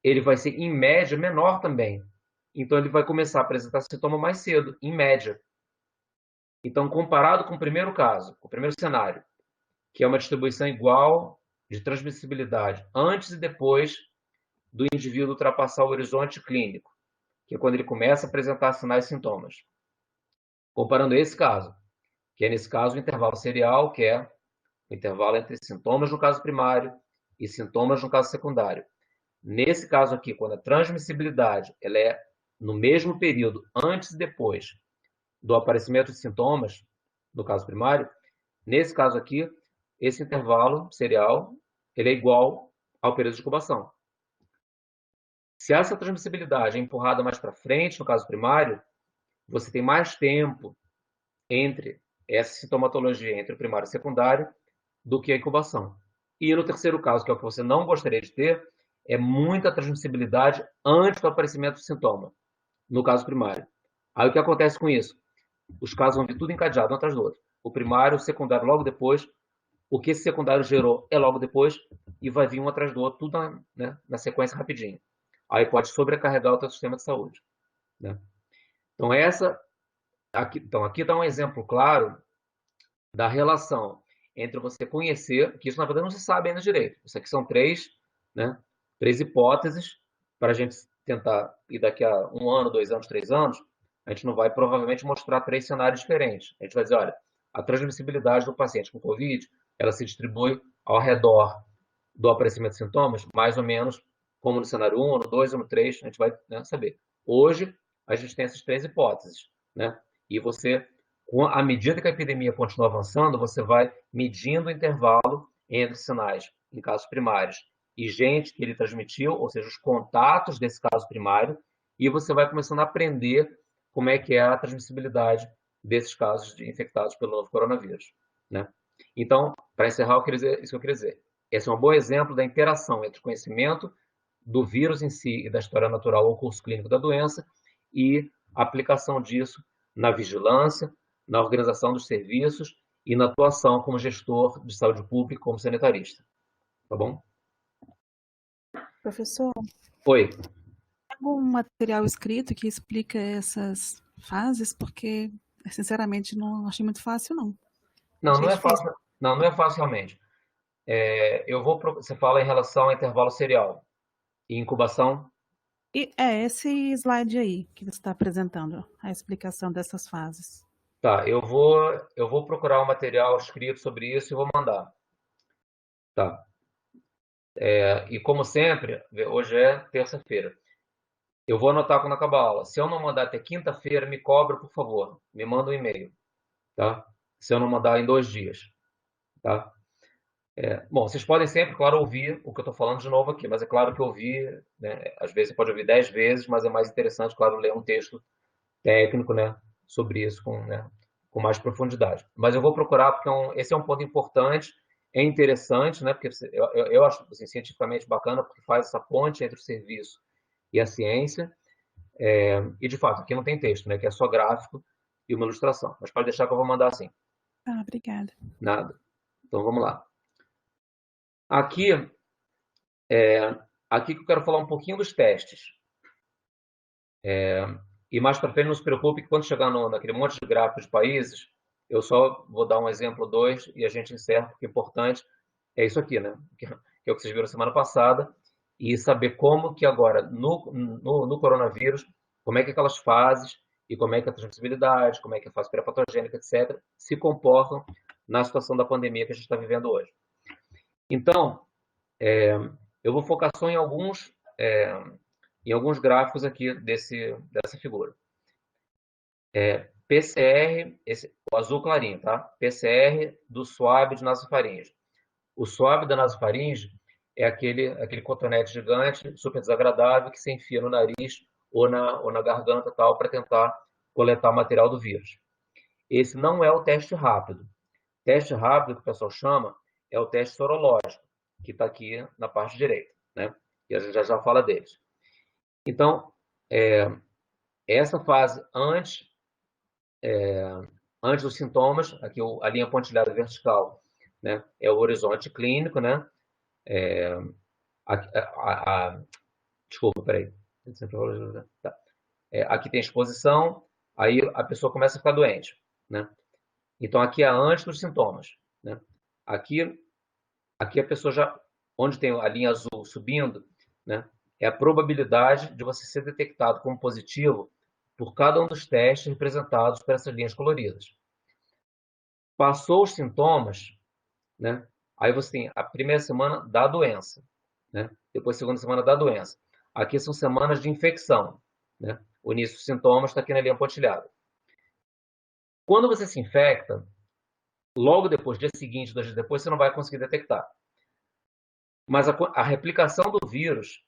S1: ele vai ser, em média, menor também. Então, ele vai começar a apresentar sintoma mais cedo, em média. Então, comparado com o primeiro caso, com o primeiro cenário, que é uma distribuição igual de transmissibilidade antes e depois do indivíduo ultrapassar o horizonte clínico, que é quando ele começa a apresentar sinais e sintomas. Comparando esse caso, que é nesse caso o intervalo serial, que é O intervalo entre sintomas no caso primário e sintomas no caso secundário. Nesse caso aqui, quando a transmissibilidade ela é no mesmo período, antes e depois do aparecimento de sintomas, no caso primário, nesse caso aqui, esse intervalo serial ele é igual ao período de incubação. Se essa transmissibilidade é empurrada mais para frente, no caso primário, você tem mais tempo entre essa sintomatologia, entre o primário e o secundário, do que a incubação. E no terceiro caso, que é o que você não gostaria de ter, é muita transmissibilidade antes do aparecimento do sintoma, no caso primário. Aí o que acontece com isso? Os casos vão vir tudo encadeado um atrás do outro. O primário, o secundário logo depois, o que esse secundário gerou é logo depois, e vai vir um atrás do outro, tudo na sequência rapidinho. Aí pode sobrecarregar o teu sistema de saúde. Né? Então, aqui está um exemplo claro da relação entre você conhecer, que isso na verdade não se sabe ainda direito. Isso aqui são três hipóteses para a gente tentar, e daqui a 1 ano, 2 anos, 3 anos, a gente não vai provavelmente mostrar 3 cenários diferentes. A gente vai dizer, olha, a transmissibilidade do paciente com Covid, ela se distribui ao redor do aparecimento de sintomas, mais ou menos como no cenário 1, no 2 ou no 3, a gente vai saber. Hoje, a gente tem essas 3 hipóteses, né? E você, à medida que a epidemia continua avançando, você vai medindo o intervalo entre sinais em casos primários e gente que ele transmitiu, ou seja, os contatos desse caso primário, e você vai começando a aprender como é que é a transmissibilidade desses casos infectados pelo novo coronavírus, né? Então, para encerrar, isso que eu queria dizer. Esse é um bom exemplo da interação entre o conhecimento do vírus em si e da história natural ou curso clínico da doença e a aplicação disso na vigilância, na organização dos serviços e na atuação como gestor de saúde pública, como sanitarista. Tá bom?
S3: Professor,
S1: Oi.
S3: tem algum material escrito que explica essas fases? Porque, sinceramente, não achei muito fácil, não.
S1: Não,
S3: Achei
S1: não é
S3: difícil.
S1: fácil. Não é fácil realmente. Você fala em relação ao intervalo serial e incubação.
S3: E é esse slide aí que você está apresentando, a explicação dessas fases.
S1: Tá, eu vou procurar um material escrito sobre isso e vou mandar. Tá. E como sempre, hoje é terça-feira. Eu vou anotar quando acabar a aula. Se eu não mandar até quinta-feira, me cobra, por favor. Me manda um e-mail, tá? Se eu não mandar em 2 dias, tá? Bom, vocês podem sempre, claro, ouvir o que eu estou falando de novo aqui, mas é claro que ouvir, né, às vezes você pode ouvir 10 vezes, mas é mais interessante, claro, ler um texto técnico, né, sobre isso com mais profundidade. Mas eu vou procurar, porque esse é um ponto importante, é interessante, né, porque eu acho assim, cientificamente bacana, porque faz essa ponte entre o serviço e a ciência, e de fato, aqui não tem texto, né, que é só gráfico e uma ilustração, mas pode deixar que eu vou mandar assim.
S3: Ah, obrigada.
S1: Nada. Então vamos lá. Aqui, aqui que eu quero falar um pouquinho dos testes. E mais para frente, não se preocupe que quando chegar naquele monte de gráficos de países, eu só vou dar um exemplo ou dois e a gente encerra, porque o importante é isso aqui, né? Que é o que vocês viram semana passada, e saber como que agora, no coronavírus, como é que aquelas fases e como é que a transmissibilidade, como é que a fase pré-patogênica, etc., se comportam na situação da pandemia que a gente está vivendo hoje. Então, eu vou focar só em alguns gráficos aqui dessa figura. PCR, o azul clarinho, tá? PCR do swab de nasofaringe. O swab da nasofaringe é aquele cotonete gigante, super desagradável, que se enfia no nariz ou na garganta tal para tentar coletar o material do vírus. Esse não é o teste rápido. Teste rápido, que o pessoal chama, é o teste sorológico, que está aqui na parte direita, né? E a gente já fala deles. Então, essa fase antes dos sintomas, aqui a linha pontilhada vertical, né, é o horizonte clínico, né? Desculpa, peraí. Tá. Aqui tem exposição, aí a pessoa começa a ficar doente, né? Então aqui é antes dos sintomas, né? Aqui a pessoa já, onde tem a linha azul subindo, né, é a probabilidade de você ser detectado como positivo por cada um dos testes representados por essas linhas coloridas. Passou os sintomas, né? Aí você tem a primeira semana da doença, né? Depois a segunda semana da doença. Aqui são semanas de infecção, né? O início dos sintomas está aqui na linha pontilhada. Quando você se infecta, logo depois, dia seguinte, 2 dias depois, você não vai conseguir detectar. Mas a replicação do vírus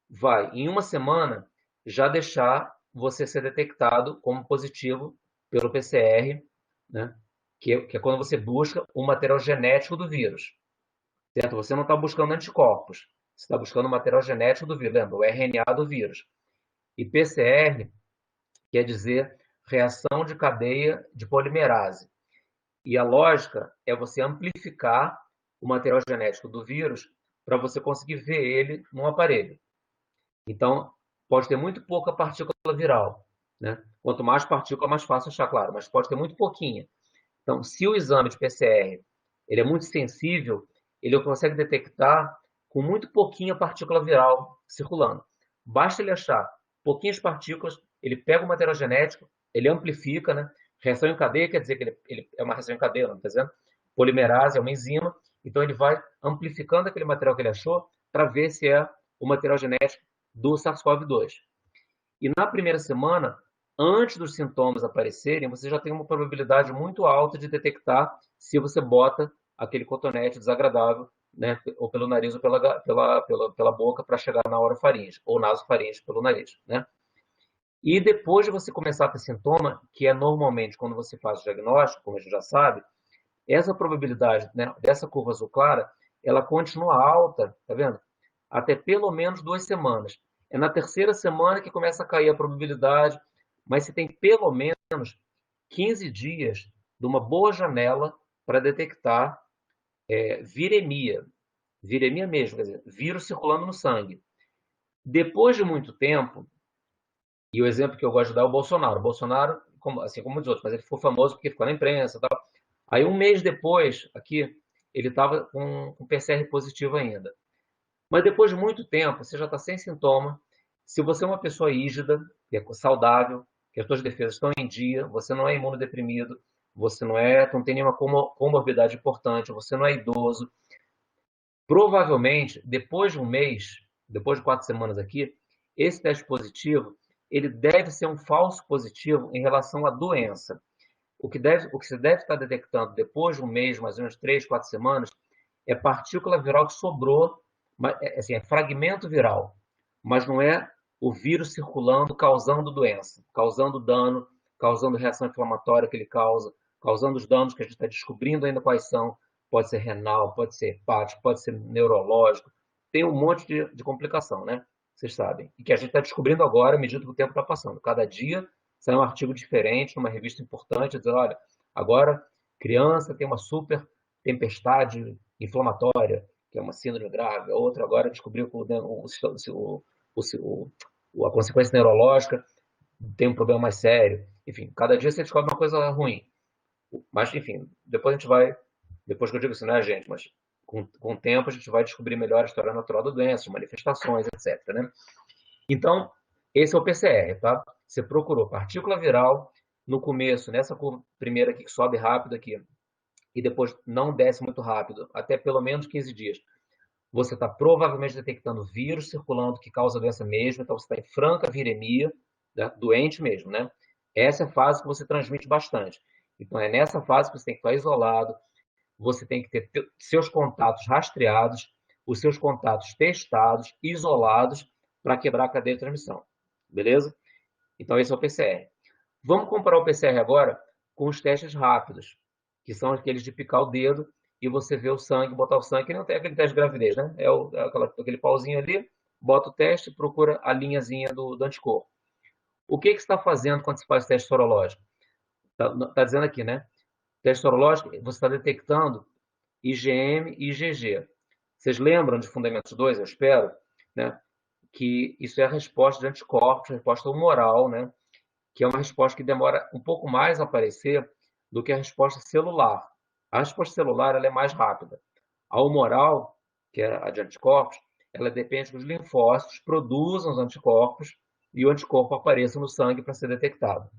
S1: vai, em uma semana, já deixar você ser detectado como positivo pelo PCR, né? Que é quando você busca o material genético do vírus. Certo? Você não está buscando anticorpos, você está buscando o material genético do vírus, lembra? O RNA do vírus. E PCR quer dizer reação de cadeia de polimerase. E a lógica é você amplificar o material genético do vírus para você conseguir ver ele num aparelho. Então, pode ter muito pouca partícula viral, né? Quanto mais partícula, mais fácil achar, claro, mas pode ter muito pouquinha. Então, se o exame de PCR ele é muito sensível, ele consegue detectar com muito pouquinha partícula viral circulando. Basta ele achar pouquinhas partículas, ele pega o material genético, ele amplifica, né? Reação em cadeia quer dizer que ele é uma reação em cadeia, não está dizendo? Polimerase é uma enzima, então ele vai amplificando aquele material que ele achou para ver se é o material genético do SARS-CoV-2. E na primeira semana, antes dos sintomas aparecerem, você já tem uma probabilidade muito alta de detectar se você bota aquele cotonete desagradável, né, ou pelo nariz ou pela boca para chegar na orofaringe, ou nasofaringe pelo nariz, né? E depois de você começar a ter sintoma, que é normalmente quando você faz o diagnóstico, como a gente já sabe, essa probabilidade, né, dessa curva azul clara, ela continua alta, tá vendo? Até pelo menos 2 semanas. É na terceira semana que começa a cair a probabilidade, mas você tem pelo menos 15 dias de uma boa janela para detectar viremia. Viremia mesmo, quer dizer, vírus circulando no sangue. Depois de muito tempo, e o exemplo que eu gosto de dar é o Bolsonaro. O Bolsonaro, assim como os outros, mas ele ficou famoso porque ficou na imprensa e tal. Aí, um mês depois, aqui, ele estava com PCR positivo ainda. Mas depois de muito tempo, você já está sem sintoma. Se você é uma pessoa rígida, que é saudável, que as suas defesas estão em dia, você não é imunodeprimido, você não tem nenhuma comorbidade importante, você não é idoso, provavelmente, depois de um mês, depois de 4 semanas aqui, esse teste positivo, ele deve ser um falso positivo em relação à doença. O que você deve estar detectando depois de um mês, mais ou menos 3, 4 semanas, é partícula viral que sobrou, assim, é fragmento viral, mas não é o vírus circulando, causando doença, causando dano, causando reação inflamatória que ele causa, causando os danos que a gente está descobrindo ainda quais são. Pode ser renal, pode ser hepático, pode ser neurológico, tem um monte de complicação, né? Vocês sabem. E que a gente está descobrindo agora, à medida que o tempo está passando. Cada dia sai um artigo diferente numa revista importante, dizendo, olha, agora criança tem uma super tempestade inflamatória, que é uma síndrome grave, a outra agora descobriu que a consequência neurológica tem um problema mais sério. Enfim, cada dia você descobre uma coisa ruim. Mas, enfim, depois a gente vai, depois que eu digo isso, não é a gente, mas com o tempo a gente vai descobrir melhor a história natural da doença, as manifestações, etc. Né? Então, esse é o PCR, tá? Você procurou partícula viral no começo, nessa curva primeira aqui que sobe rápido aqui, e depois não desce muito rápido, até pelo menos 15 dias. Você está provavelmente detectando vírus circulando que causa a doença mesmo, então você está em franca viremia, né? Doente mesmo, né? Essa é a fase que você transmite bastante. Então, é nessa fase que você tem que estar isolado, você tem que ter seus contatos rastreados, os seus contatos testados, isolados, para quebrar a cadeia de transmissão. Beleza? Então, esse é o PCR. Vamos comparar o PCR agora com os testes rápidos, que são aqueles de picar o dedo e você vê o sangue, botar o sangue, que não tem aquele teste de gravidez, né? Aquele pauzinho ali, bota o teste, procura a linhazinha do anticorpo. O que você está fazendo quando você faz o teste sorológico? Está dizendo aqui, né? Teste sorológico, você está detectando IgM e IgG. Vocês lembram de Fundamentos 2, eu espero, né? Que isso é a resposta de anticorpos, a resposta humoral, né? Que é uma resposta que demora um pouco mais a aparecer do que a resposta celular. A resposta celular ela é mais rápida. A humoral, que é a de anticorpos, ela depende que os linfócitos produzam os anticorpos e o anticorpo apareça no sangue para ser detectado.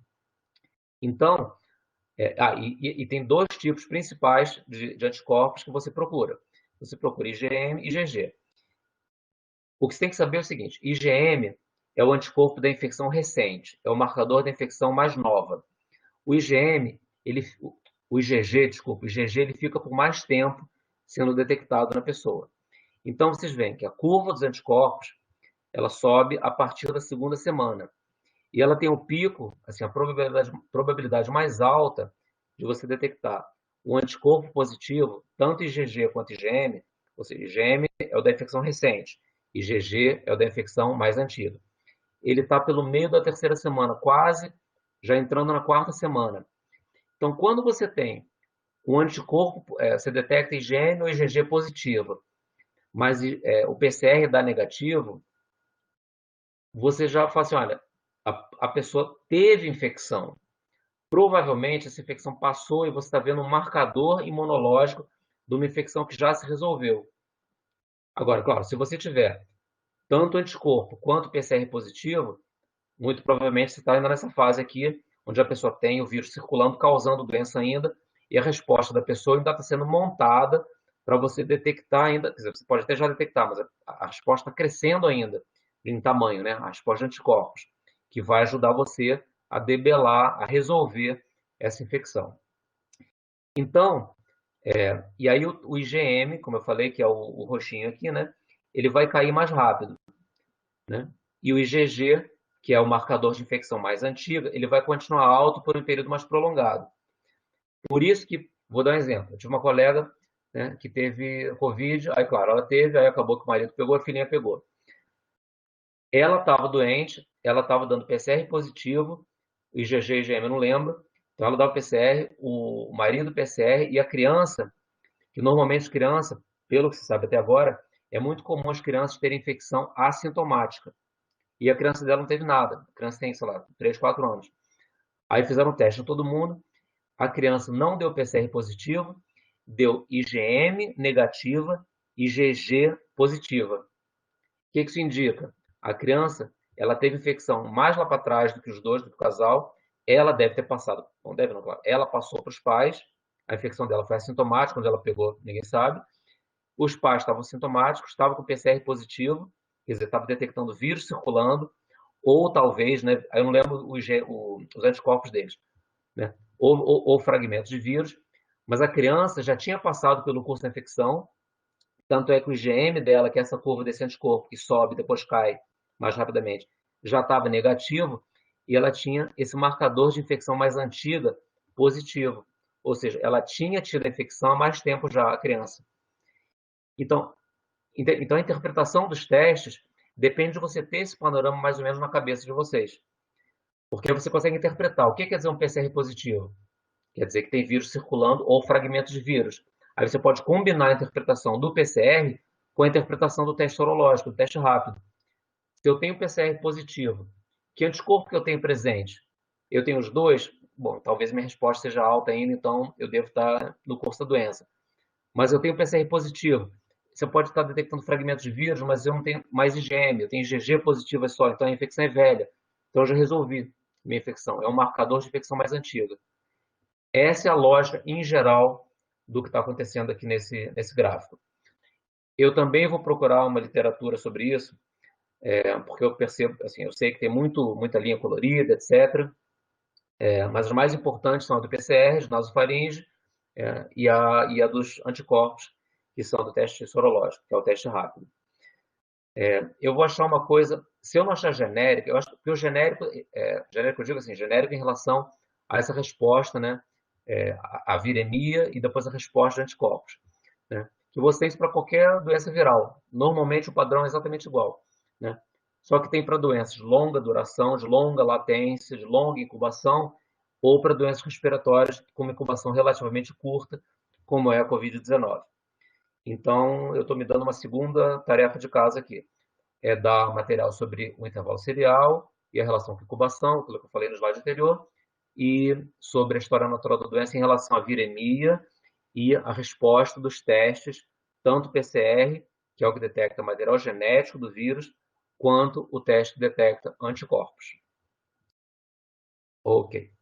S1: Então, E tem dois tipos principais de anticorpos que você procura. Você procura IgM e IgG. O que você tem que saber é o seguinte: IgM é o anticorpo da infecção recente, é o marcador da infecção mais nova. O IgM, o IgG, desculpa, o IgG ele fica por mais tempo sendo detectado na pessoa. Então vocês veem que a curva dos anticorpos ela sobe a partir da segunda semana. E ela tem o pico, assim, a probabilidade mais alta de você detectar o anticorpo positivo, tanto IgG quanto IgM, ou seja, IgM é o da infecção recente, IgG é o da infecção mais antiga. Ele está pelo meio da terceira semana, quase já entrando na quarta semana. Então, quando você tem um anticorpo, você detecta IgM ou IgG positivo, mas o PCR dá negativo, você já fala assim, olha, a pessoa teve infecção. Provavelmente essa infecção passou e você está vendo um marcador imunológico de uma infecção que já se resolveu. Agora, claro, se você tiver tanto anticorpo quanto PCR positivo, muito provavelmente você está ainda nessa fase aqui, onde a pessoa tem o vírus circulando, causando doença ainda, e a resposta da pessoa ainda está sendo montada para você detectar ainda, quer dizer, você pode até já detectar, mas a resposta está crescendo ainda em tamanho, né? A resposta de anticorpos, que vai ajudar você a debelar, a resolver essa infecção. Então, e aí o IgM, como eu falei, que é o roxinho aqui, né? Ele vai cair mais rápido, né? E o IgG, que é o marcador de infecção mais antiga, ele vai continuar alto por um período mais prolongado. Por isso que, vou dar um exemplo, eu tive uma colega, né, que teve Covid, aí claro, ela teve, aí acabou que o marido pegou, a filhinha pegou. Ela estava doente, ela estava dando PCR positivo, IgG e IgM eu não lembro, então ela dava PCR, o marido PCR e a criança, que normalmente criança, pelo que se sabe até agora, é muito comum as crianças terem infecção assintomática. E a criança dela não teve nada. A criança tem, sei lá, 3, 4 anos. Aí fizeram um teste em todo mundo. A criança não deu PCR positivo, deu IgM negativa e IgG positiva. O que isso indica? A criança, ela teve infecção mais lá para trás do que os dois, do que o casal. Ela deve ter passado, não deve não, claro. Ela passou para os pais. A infecção dela foi assintomática, quando ela pegou, ninguém sabe. Os pais estavam sintomáticos, estavam com PCR positivo, quer dizer, estava detectando vírus circulando, ou talvez, né, eu não lembro os anticorpos deles, né, ou fragmentos de vírus, mas a criança já tinha passado pelo curso da infecção, tanto é que o IgM dela, que é essa curva desse anticorpo que sobe e depois cai mais rapidamente, já estava negativo, e ela tinha esse marcador de infecção mais antiga positivo, ou seja, ela tinha tido a infecção há mais tempo já, a criança. Então, então, a interpretação dos testes depende de você ter esse panorama mais ou menos na cabeça de vocês. Porque você consegue interpretar o que quer dizer um PCR positivo. Quer dizer que tem vírus circulando ou fragmentos de vírus. Aí você pode combinar a interpretação do PCR com a interpretação do teste sorológico, do teste rápido. Se eu tenho PCR positivo, que anticorpo que eu tenho presente? Eu tenho os dois? Bom, talvez minha resposta seja alta ainda, então eu devo estar no curso da doença. Mas eu tenho PCR positivo. Você pode estar detectando fragmentos de vírus, mas eu não tenho mais IgM, eu tenho IgG positiva só, então a infecção é velha. Então eu já resolvi minha infecção. É um marcador de infecção mais antiga. Essa é a lógica, em geral, do que está acontecendo aqui nesse gráfico. Eu também vou procurar uma literatura sobre isso, porque eu percebo, assim, eu sei que tem muita linha colorida, etc. Mas as mais importantes são a do PCR, de nasofaringe, e a dos anticorpos, que são do teste sorológico, que é o teste rápido. Eu vou achar uma coisa, se eu não achar genérico, eu acho que o genérico, genérico eu digo assim, genérico em relação a essa resposta, né, a viremia e depois a resposta de anticorpos, né, que você tem isso para qualquer doença viral. Normalmente o padrão é exatamente igual, né, só que tem para doenças de longa duração, de longa latência, de longa incubação, ou para doenças respiratórias com uma incubação relativamente curta, como é a Covid-19. Então, eu estou me dando uma segunda tarefa de casa aqui. É dar material sobre o intervalo serial e a relação com incubação, aquilo que eu falei no slide anterior, e sobre a história natural da doença em relação à viremia e a resposta dos testes, tanto PCR, que é o que detecta material genético do vírus, quanto o teste que detecta anticorpos. Ok.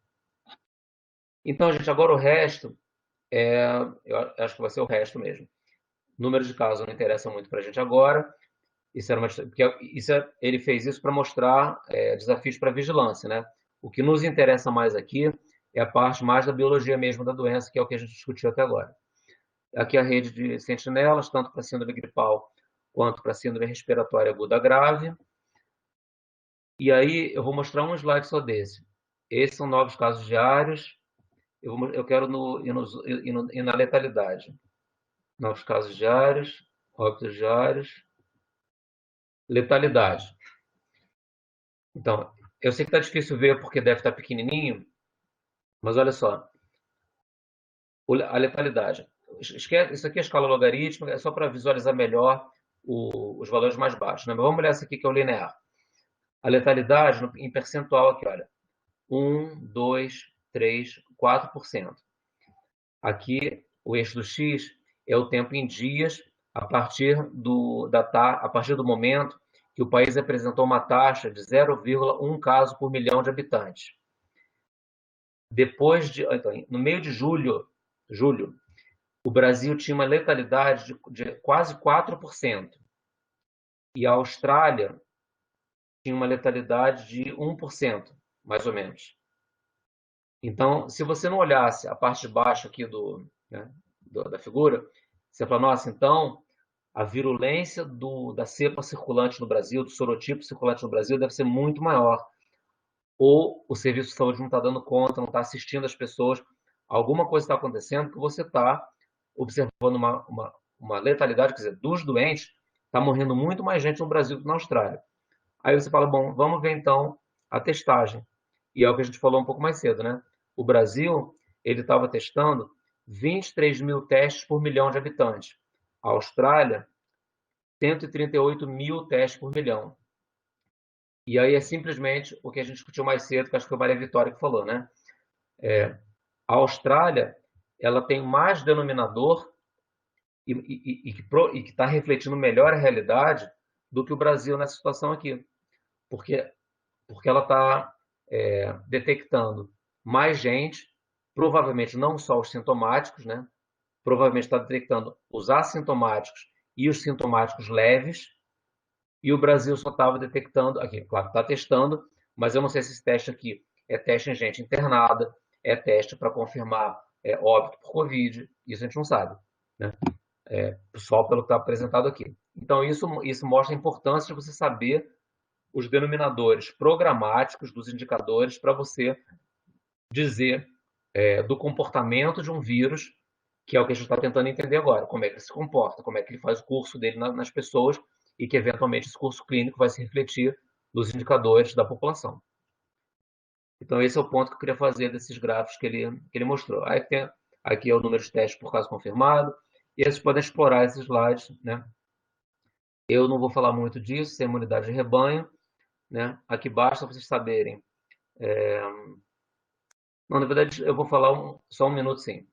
S1: Então, gente, agora o resto, eu acho que vai ser o resto mesmo. Número de casos não interessa muito para a gente agora. Isso era porque ele fez isso para mostrar desafios para vigilância, né? O que nos interessa mais aqui é a parte mais da biologia mesmo da doença, que é o que a gente discutiu até agora. Aqui a rede de sentinelas, tanto para síndrome gripal quanto para síndrome respiratória aguda grave. E aí eu vou mostrar um slide só desse. Esses são novos casos diários. Eu quero ir na letalidade. Novos casos diários, óbitos diários, letalidade. Então, eu sei que está difícil ver porque deve estar pequenininho, mas olha só, a letalidade. Esquece, isso aqui é a escala logarítmica, é só para visualizar melhor os valores mais baixos, né? Mas vamos olhar essa aqui que é o linear. A letalidade em percentual aqui, olha, 1, 2, 3, 4%. Aqui, o eixo do X é o tempo em dias a partir do momento que o país apresentou uma taxa de 0,1 caso por milhão de habitantes. Então, no meio de julho, o Brasil tinha uma letalidade de quase 4%. E a Austrália tinha uma letalidade de 1%, mais ou menos. Então, se você não olhasse a parte de baixo aqui da figura, você fala, nossa, então a virulência da cepa circulante no Brasil, do sorotipo circulante no Brasil, deve ser muito maior. Ou o serviço de saúde não está dando conta, não está assistindo as pessoas. Alguma coisa está acontecendo que você está observando uma letalidade, quer dizer, dos doentes, está morrendo muito mais gente no Brasil do que na Austrália. Aí você fala, bom, vamos ver então a testagem. E é o que a gente falou um pouco mais cedo, né? O Brasil, ele estava testando 23 mil testes por milhão de habitantes. A Austrália, 138 mil testes por milhão. E aí é simplesmente o que a gente discutiu mais cedo, que acho que foi a Maria Vitória que falou, né? A Austrália, ela tem mais denominador e que está refletindo melhor a realidade do que o Brasil nessa situação aqui. Porque ela está detectando mais gente, provavelmente não só os sintomáticos, né? Provavelmente está detectando os assintomáticos e os sintomáticos leves, e o Brasil só estava detectando, aqui, claro, está testando, mas eu não sei se esse teste aqui é teste em gente internada, é teste para confirmar óbito por Covid, isso a gente não sabe, né? Só pelo que está apresentado aqui. Então, isso mostra a importância de você saber os denominadores programáticos dos indicadores para você dizer do comportamento de um vírus, que é o que a gente está tentando entender agora, como é que ele se comporta, como é que ele faz o curso dele nas pessoas e que, eventualmente, esse curso clínico vai se refletir nos indicadores da população. Então, esse é o ponto que eu queria fazer desses gráficos que ele mostrou. Aí tem, aqui é o número de testes por caso confirmado, e vocês podem explorar esses slides, né? Eu não vou falar muito disso, sem imunidade de rebanho, né? Aqui basta vocês saberem. Não, na verdade, eu vou falar só um minuto, sim,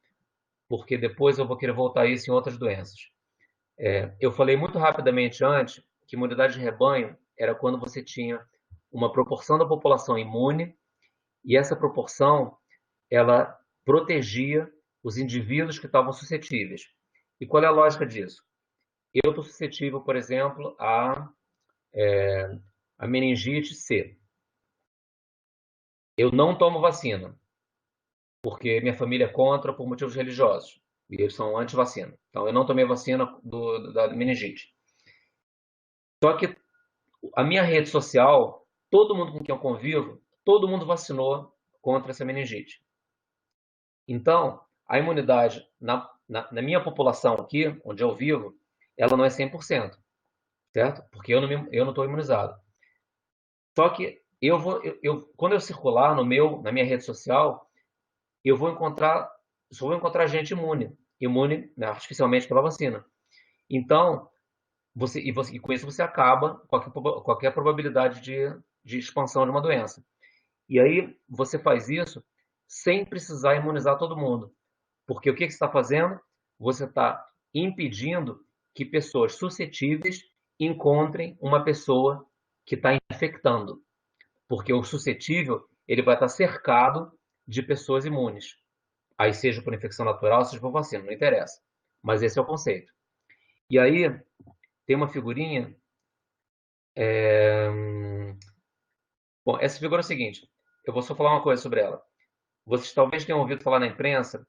S1: porque depois eu vou querer voltar a isso em outras doenças. Eu falei muito rapidamente antes que imunidade de rebanho era quando você tinha uma proporção da população imune e essa proporção ela protegia os indivíduos que estavam suscetíveis. E qual é a lógica disso? Eu estou suscetível, por exemplo, a meningite C. Eu não tomo vacina, porque minha família é contra por motivos religiosos. E eles são anti-vacina. Então, eu não tomei vacina da meningite. Só que a minha rede social, todo mundo com quem eu convivo, todo mundo vacinou contra essa meningite. Então, a imunidade na minha população aqui, onde eu vivo, ela não é 100%, certo? Porque eu não estou imunizado. Só que quando eu circular na minha rede social, eu só vou encontrar gente imune, né, artificialmente pela vacina. Então, e com isso você acaba qualquer probabilidade de expansão de uma doença. E aí você faz isso sem precisar imunizar todo mundo. Porque o que você está fazendo? Você está impedindo que pessoas suscetíveis encontrem uma pessoa que está infectando. Porque o suscetível ele vai estar cercado de pessoas imunes. Aí seja por infecção natural, seja por vacina, não interessa. Mas esse é o conceito. E aí tem uma figurinha. Bom, essa figura é o seguinte. Eu vou só falar uma coisa sobre ela. Vocês talvez tenham ouvido falar na imprensa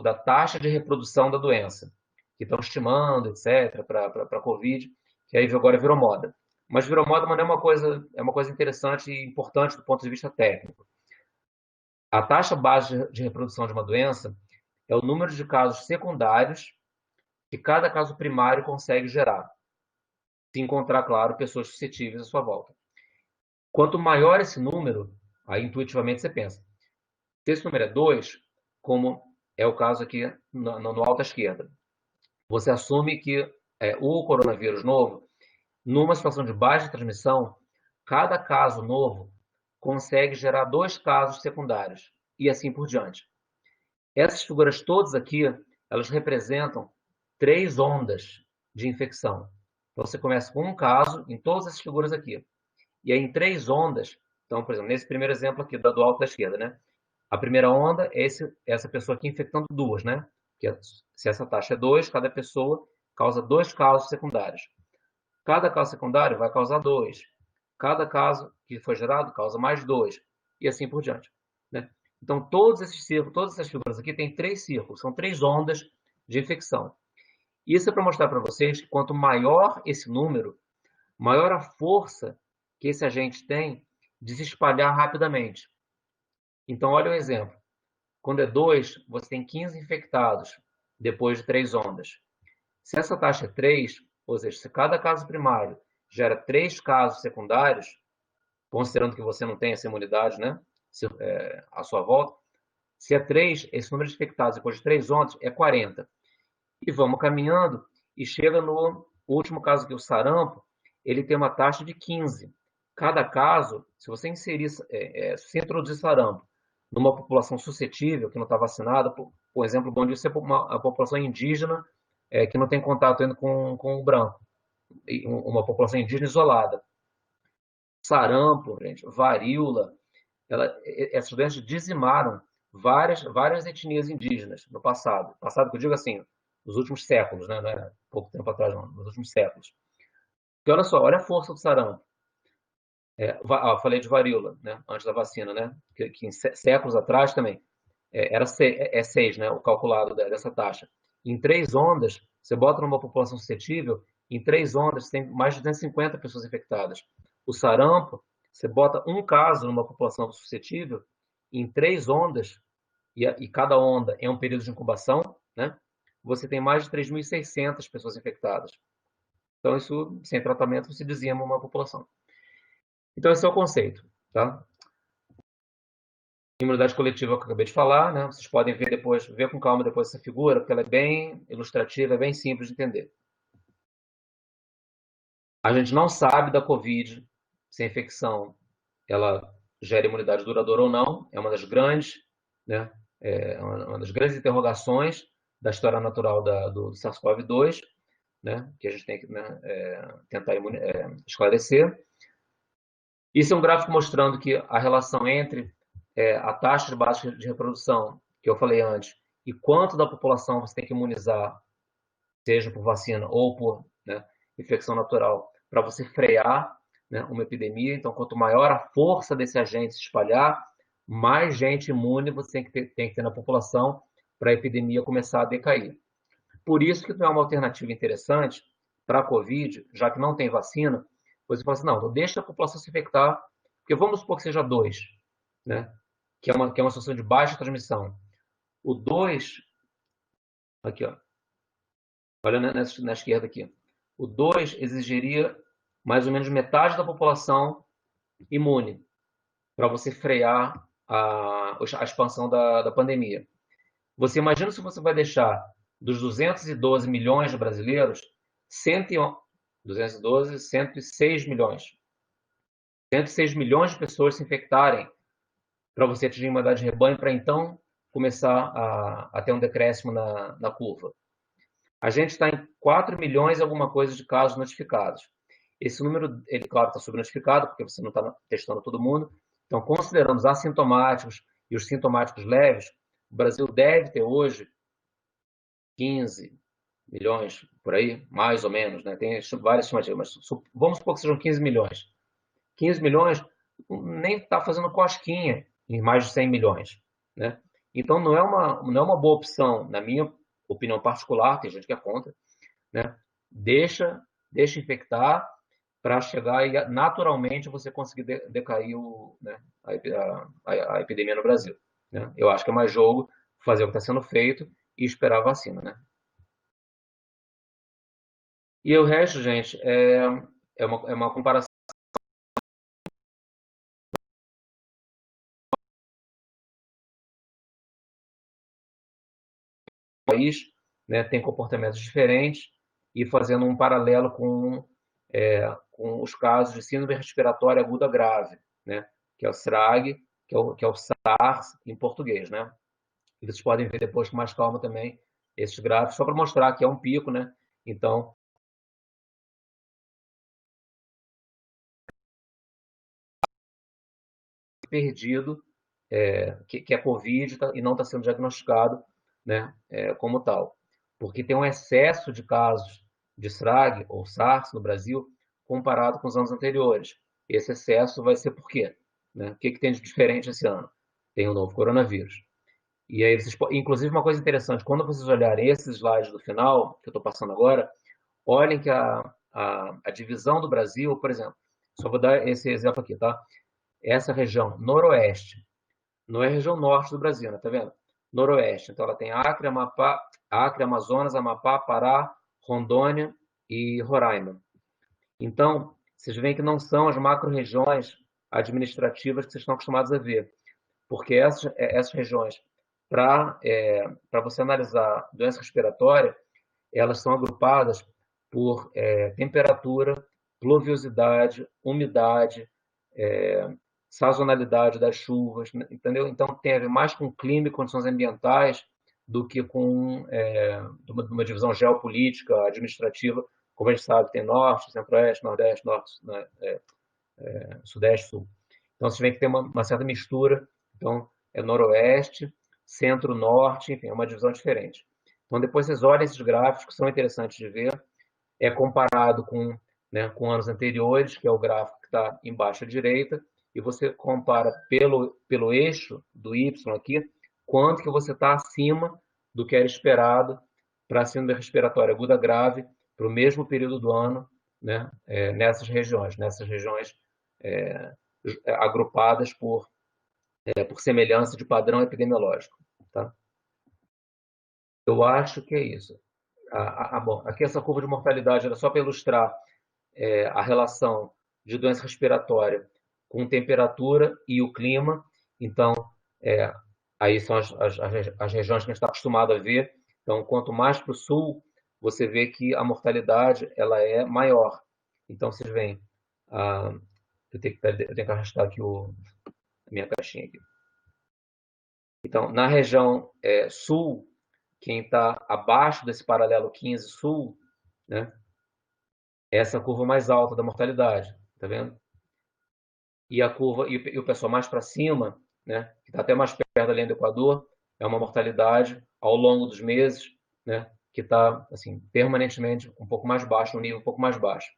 S1: da taxa de reprodução da doença, que estão estimando, etc., para a Covid, que aí agora virou moda. Mas virou moda, mas não é uma coisa interessante e importante do ponto de vista técnico. A taxa base de reprodução de uma doença é o número de casos secundários que cada caso primário consegue gerar, se encontrar, claro, pessoas suscetíveis à sua volta. Quanto maior esse número, aí intuitivamente você pensa, se esse número é 2, como é o caso aqui no alto à esquerda, você assume que o coronavírus novo, numa situação de baixa transmissão, cada caso novo consegue gerar 2 casos secundários, e assim por diante. Essas figuras todas aqui, elas representam 3 ondas de infecção. Então, você começa com um caso em todas essas figuras aqui. E aí, em 3 ondas, então, por exemplo, nesse primeiro exemplo aqui do alto da esquerda, né? A primeira onda é essa pessoa aqui infectando 2, né? Se essa taxa é 2, cada pessoa causa 2 casos secundários. Cada caso secundário vai causar 2. Cada caso que foi gerado causa mais 2. E assim por diante, né? Então, todos esses círculos, todas essas figuras aqui têm 3 círculos, são 3 ondas de infecção. Isso é para mostrar para vocês que quanto maior esse número, maior a força que esse agente tem de se espalhar rapidamente. Então, olha um exemplo. Quando é 2, você tem 15 infectados depois de 3 ondas. Se essa taxa é 3, ou seja, se cada caso primário gera 3 casos secundários, considerando que você não tem essa imunidade, né, à sua volta, se é 3, esse número de infectados depois de 3 ondas é 40. E vamos caminhando e chega no último caso aqui, o sarampo, ele tem uma taxa de 15. Cada caso, se você se introduzir sarampo numa população suscetível, que não está vacinada, por exemplo, bom dia, a população indígena que não tem contato ainda com o branco, uma população indígena isolada. Sarampo, gente, varíola, essas doenças dizimaram várias etnias indígenas no passado. Passado que eu digo assim, nos últimos séculos, né? Não é pouco tempo atrás, não, nos últimos séculos. Porque olha só, olha a força do sarampo. Falei de varíola, né? Antes da vacina, né? Que em séculos atrás também era 6, né? O calculado dessa taxa. Em 3 ondas, você bota numa população suscetível, em 3 ondas tem mais de 250 pessoas infectadas. O sarampo, você bota um caso numa população suscetível, em 3 ondas, e cada onda é um período de incubação, né? Você tem mais de 3.600 pessoas infectadas. Então, isso, sem tratamento, se dizima uma população. Então, esse é o conceito, tá? Imunidade coletiva que eu acabei de falar, né? Vocês podem ver com calma depois essa figura, porque ela é bem ilustrativa, é bem simples de entender. A gente não sabe da Covid se a infecção ela gera imunidade duradoura ou não, é uma das grandes, né? Uma das grandes interrogações da história natural do SARS-CoV-2, né? Que a gente tem que, né, tentar esclarecer. Isso é um gráfico mostrando que a relação entre a taxa de baixa de reprodução, que eu falei antes, e quanto da população você tem que imunizar, seja por vacina ou por, né, infecção natural, para você frear, né, uma epidemia. Então, quanto maior a força desse agente se espalhar, mais gente imune você tem que ter na população para a epidemia começar a decair. Por isso que não é uma alternativa interessante para a Covid, já que não tem vacina, você fala assim, não, deixa a população se infectar, porque vamos supor que seja 2, né? Que é uma situação de baixa transmissão. O 2, aqui, ó, olha na esquerda aqui, o 2 exigiria mais ou menos metade da população imune para você frear a expansão da pandemia. Você imagina se você vai deixar dos 212 milhões de brasileiros, 212, 106 milhões. 106 milhões de pessoas se infectarem para você atingir uma idade de rebanho, para então começar a ter um decréscimo na curva. A gente está em 4 milhões e alguma coisa de casos notificados. Esse número, ele, claro, está subnotificado, porque você não está testando todo mundo. Então, considerando os assintomáticos e os sintomáticos leves, O Brasil deve ter hoje 15 milhões, por aí, mais ou menos, né? Tem várias estimativas, mas vamos supor que sejam 15 milhões. 15 milhões nem está fazendo cosquinha em mais de 100 milhões, né? Então, não é uma boa opção, na minha opinião particular, tem gente que é contra, né? Deixa infectar para chegar e naturalmente você conseguir decair né, a epidemia no Brasil, né? Eu acho que é mais jogo fazer o que está sendo feito e esperar a vacina, né? E o resto, gente, é uma comparação do país, né, tem comportamentos diferentes e fazendo um paralelo com os casos de síndrome respiratória aguda grave, né, que é o SRAG, que é o SARS em português, né? E vocês podem ver depois com mais calma também esses gráficos, só para mostrar que é um pico, né? Então, perdido, que é Covid e não está sendo diagnosticado, né, como tal. Porque tem um excesso de casos de SRAG ou SARS no Brasil comparado com os anos anteriores. Esse excesso vai ser por quê? Né? O que tem de diferente esse ano? Tem o novo coronavírus. E aí, inclusive, uma coisa interessante, quando vocês olharem esses slides do final, que eu estou passando agora, olhem que a divisão do Brasil, por exemplo, só vou dar esse exemplo aqui, tá? Essa região noroeste, não é a região norte do Brasil, né? Tá vendo? Noroeste. Então, ela tem Acre, Amazonas, Amapá, Pará, Rondônia e Roraima. Então, vocês veem que não são as macro-regiões administrativas que vocês estão acostumados a ver. Porque essas regiões, para você analisar doença respiratória, elas são agrupadas por temperatura, pluviosidade, umidade, sazonalidade das chuvas, entendeu? Então tem a ver mais com clima e condições ambientais do que com uma divisão geopolítica, administrativa, como a gente sabe, tem norte, centro-oeste, nordeste, norte, né, sudeste, sul. Então você vê que tem uma certa mistura, então é noroeste, centro-norte, enfim, é uma divisão diferente. Então depois vocês olhem esses gráficos, que são interessantes de ver, é comparado com anos anteriores, que é o gráfico que está embaixo à direita, e você compara pelo eixo do Y aqui, quanto que você está acima do que era esperado para a síndrome respiratória aguda grave para o mesmo período do ano, né, nessas regiões agrupadas por semelhança de padrão epidemiológico. Tá? Eu acho que é isso. Bom, aqui essa curva de mortalidade era só para ilustrar a relação de doença respiratória com temperatura e o clima. Então, aí são as regiões que a gente está acostumado a ver. Então, quanto mais para o sul, você vê que a mortalidade ela é maior. Então, vocês veem, eu tenho que arrastar aqui a minha caixinha aqui. Então, na região sul, quem está abaixo desse paralelo 15 sul, né, essa curva mais alta da mortalidade, tá vendo? E a curva e o pessoal mais para cima, né, que está até mais perto da linha do Equador, é uma mortalidade ao longo dos meses, né, que está assim permanentemente um pouco mais baixo, um nível um pouco mais baixo.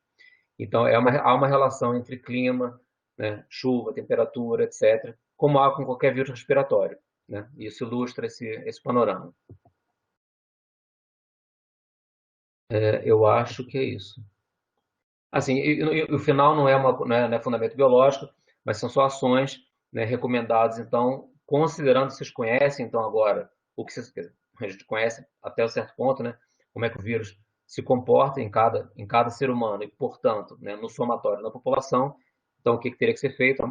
S1: Então há uma relação entre clima, né, chuva, temperatura, etc., como há com qualquer vírus respiratório, né? Isso ilustra esse panorama. Eu acho que é isso. Assim, o final não é fundamento biológico, mas são só ações, né, recomendadas. Então, considerando que vocês conhecem, então agora o que a gente conhece até um certo ponto, né, como é que o vírus se comporta em cada ser humano e, portanto, né, no somatório da população. Então, o que teria que ser feito?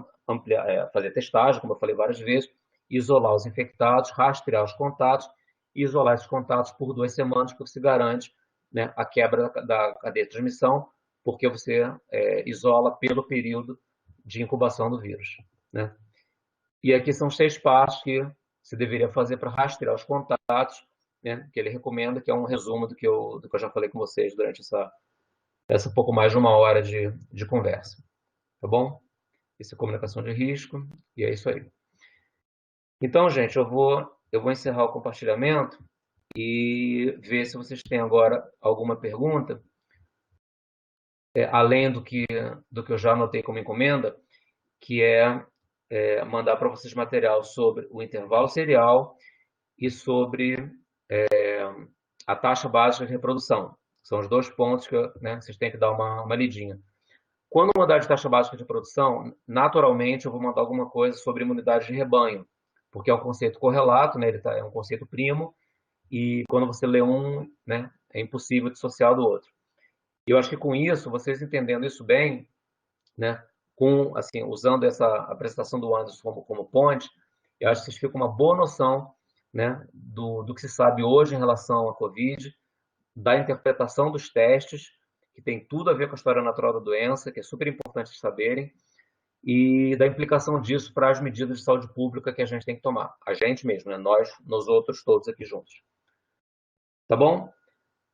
S1: Fazer testagem, como eu falei várias vezes, isolar os infectados, rastrear os contatos e isolar esses contatos por 2 semanas, porque se garante, né, a quebra da cadeia de transmissão, porque você isola pelo período de incubação do vírus, né? E aqui são 6 passos que você deveria fazer para rastrear os contatos, né, que ele recomenda, que é um resumo do que eu já falei com vocês durante essa pouco mais de 1 hora de conversa. Tá bom? Isso é comunicação de risco, e é isso aí. Então, gente, eu vou eu vou encerrar o compartilhamento e ver se vocês têm agora alguma pergunta, além do que eu já anotei como encomenda, que mandar para vocês material sobre o intervalo serial e sobre a taxa básica de reprodução. São os dois pontos que vocês têm que dar uma lidinha. Quando eu mandar de taxa básica de reprodução, naturalmente eu vou mandar alguma coisa sobre imunidade de rebanho, porque é um conceito correlato, né? É um conceito primo, e quando você lê um, né, é impossível dissociar do outro. E eu acho que com isso, vocês entendendo isso bem, né, assim, usando essa apresentação do Anderson como ponte, eu acho que vocês ficam uma boa noção, né, do que se sabe hoje em relação à Covid, da interpretação dos testes, que tem tudo a ver com a história natural da doença, que é super importante saberem, e da implicação disso para as medidas de saúde pública que a gente tem que tomar. A gente mesmo, né? Nós outros, todos aqui juntos. Tá bom?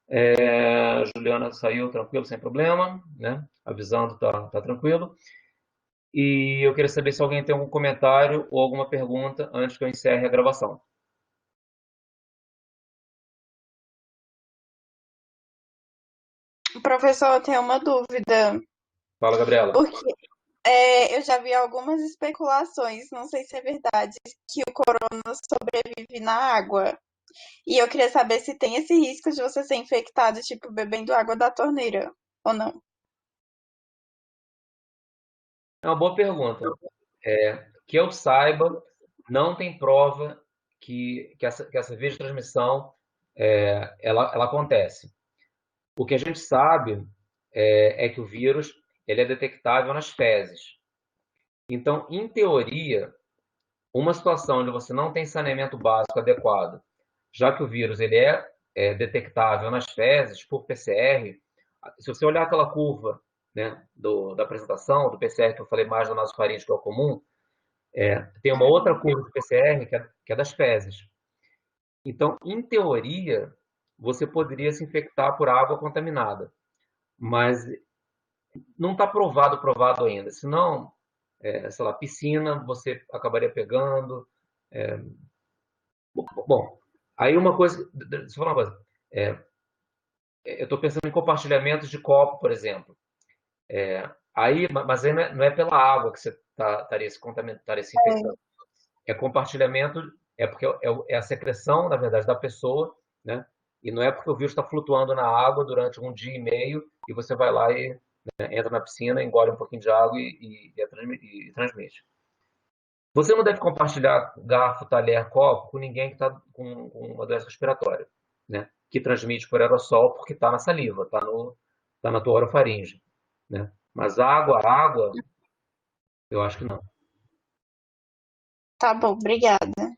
S1: A Juliana saiu tranquilo, sem problema, né? Avisando, tá tranquilo. E eu queria saber se alguém tem algum comentário ou alguma pergunta antes que eu encerre a gravação.
S4: Professor, eu tenho uma dúvida,
S1: Fala, Gabriela.
S4: porque eu já vi algumas especulações, não sei se é verdade, que o corona sobrevive na água. E eu queria saber se tem esse risco de você ser infectado, tipo, bebendo água da torneira, ou não.
S1: É uma boa pergunta. Que eu saiba, não tem prova que essa via de transmissão ela acontece. O que a gente sabe é que o vírus ele é detectável nas fezes. Então, em teoria, uma situação onde você não tem saneamento básico adequado, já que o vírus ele é detectável nas fezes por PCR, se você olhar aquela curva, né, da apresentação, do PCR que eu falei mais do nasofaríngeo, que é o comum, tem uma outra curva de PCR que é das fezes. Então, em teoria, você poderia se infectar por água contaminada, mas não está provado ainda. Senão, sei lá, piscina, você acabaria pegando. Bom, aí uma coisa, deixa eu falar uma coisa. Eu estou pensando em compartilhamentos de copo, por exemplo. Mas aí não é pela água que você estaria se contaminando, estaria se infectando. É compartilhamento, porque é a secreção, na verdade, da pessoa, né? E não é porque o vírus está flutuando na água durante um dia e meio e você vai lá e entra na piscina, engole um pouquinho de água e transmite. Você não deve compartilhar garfo, talher, copo com ninguém que está com uma doença respiratória, né? Que transmite por aerossol porque está na saliva, tá na tua orofaringe, né? Mas água, eu acho que não.
S4: Tá bom, obrigada.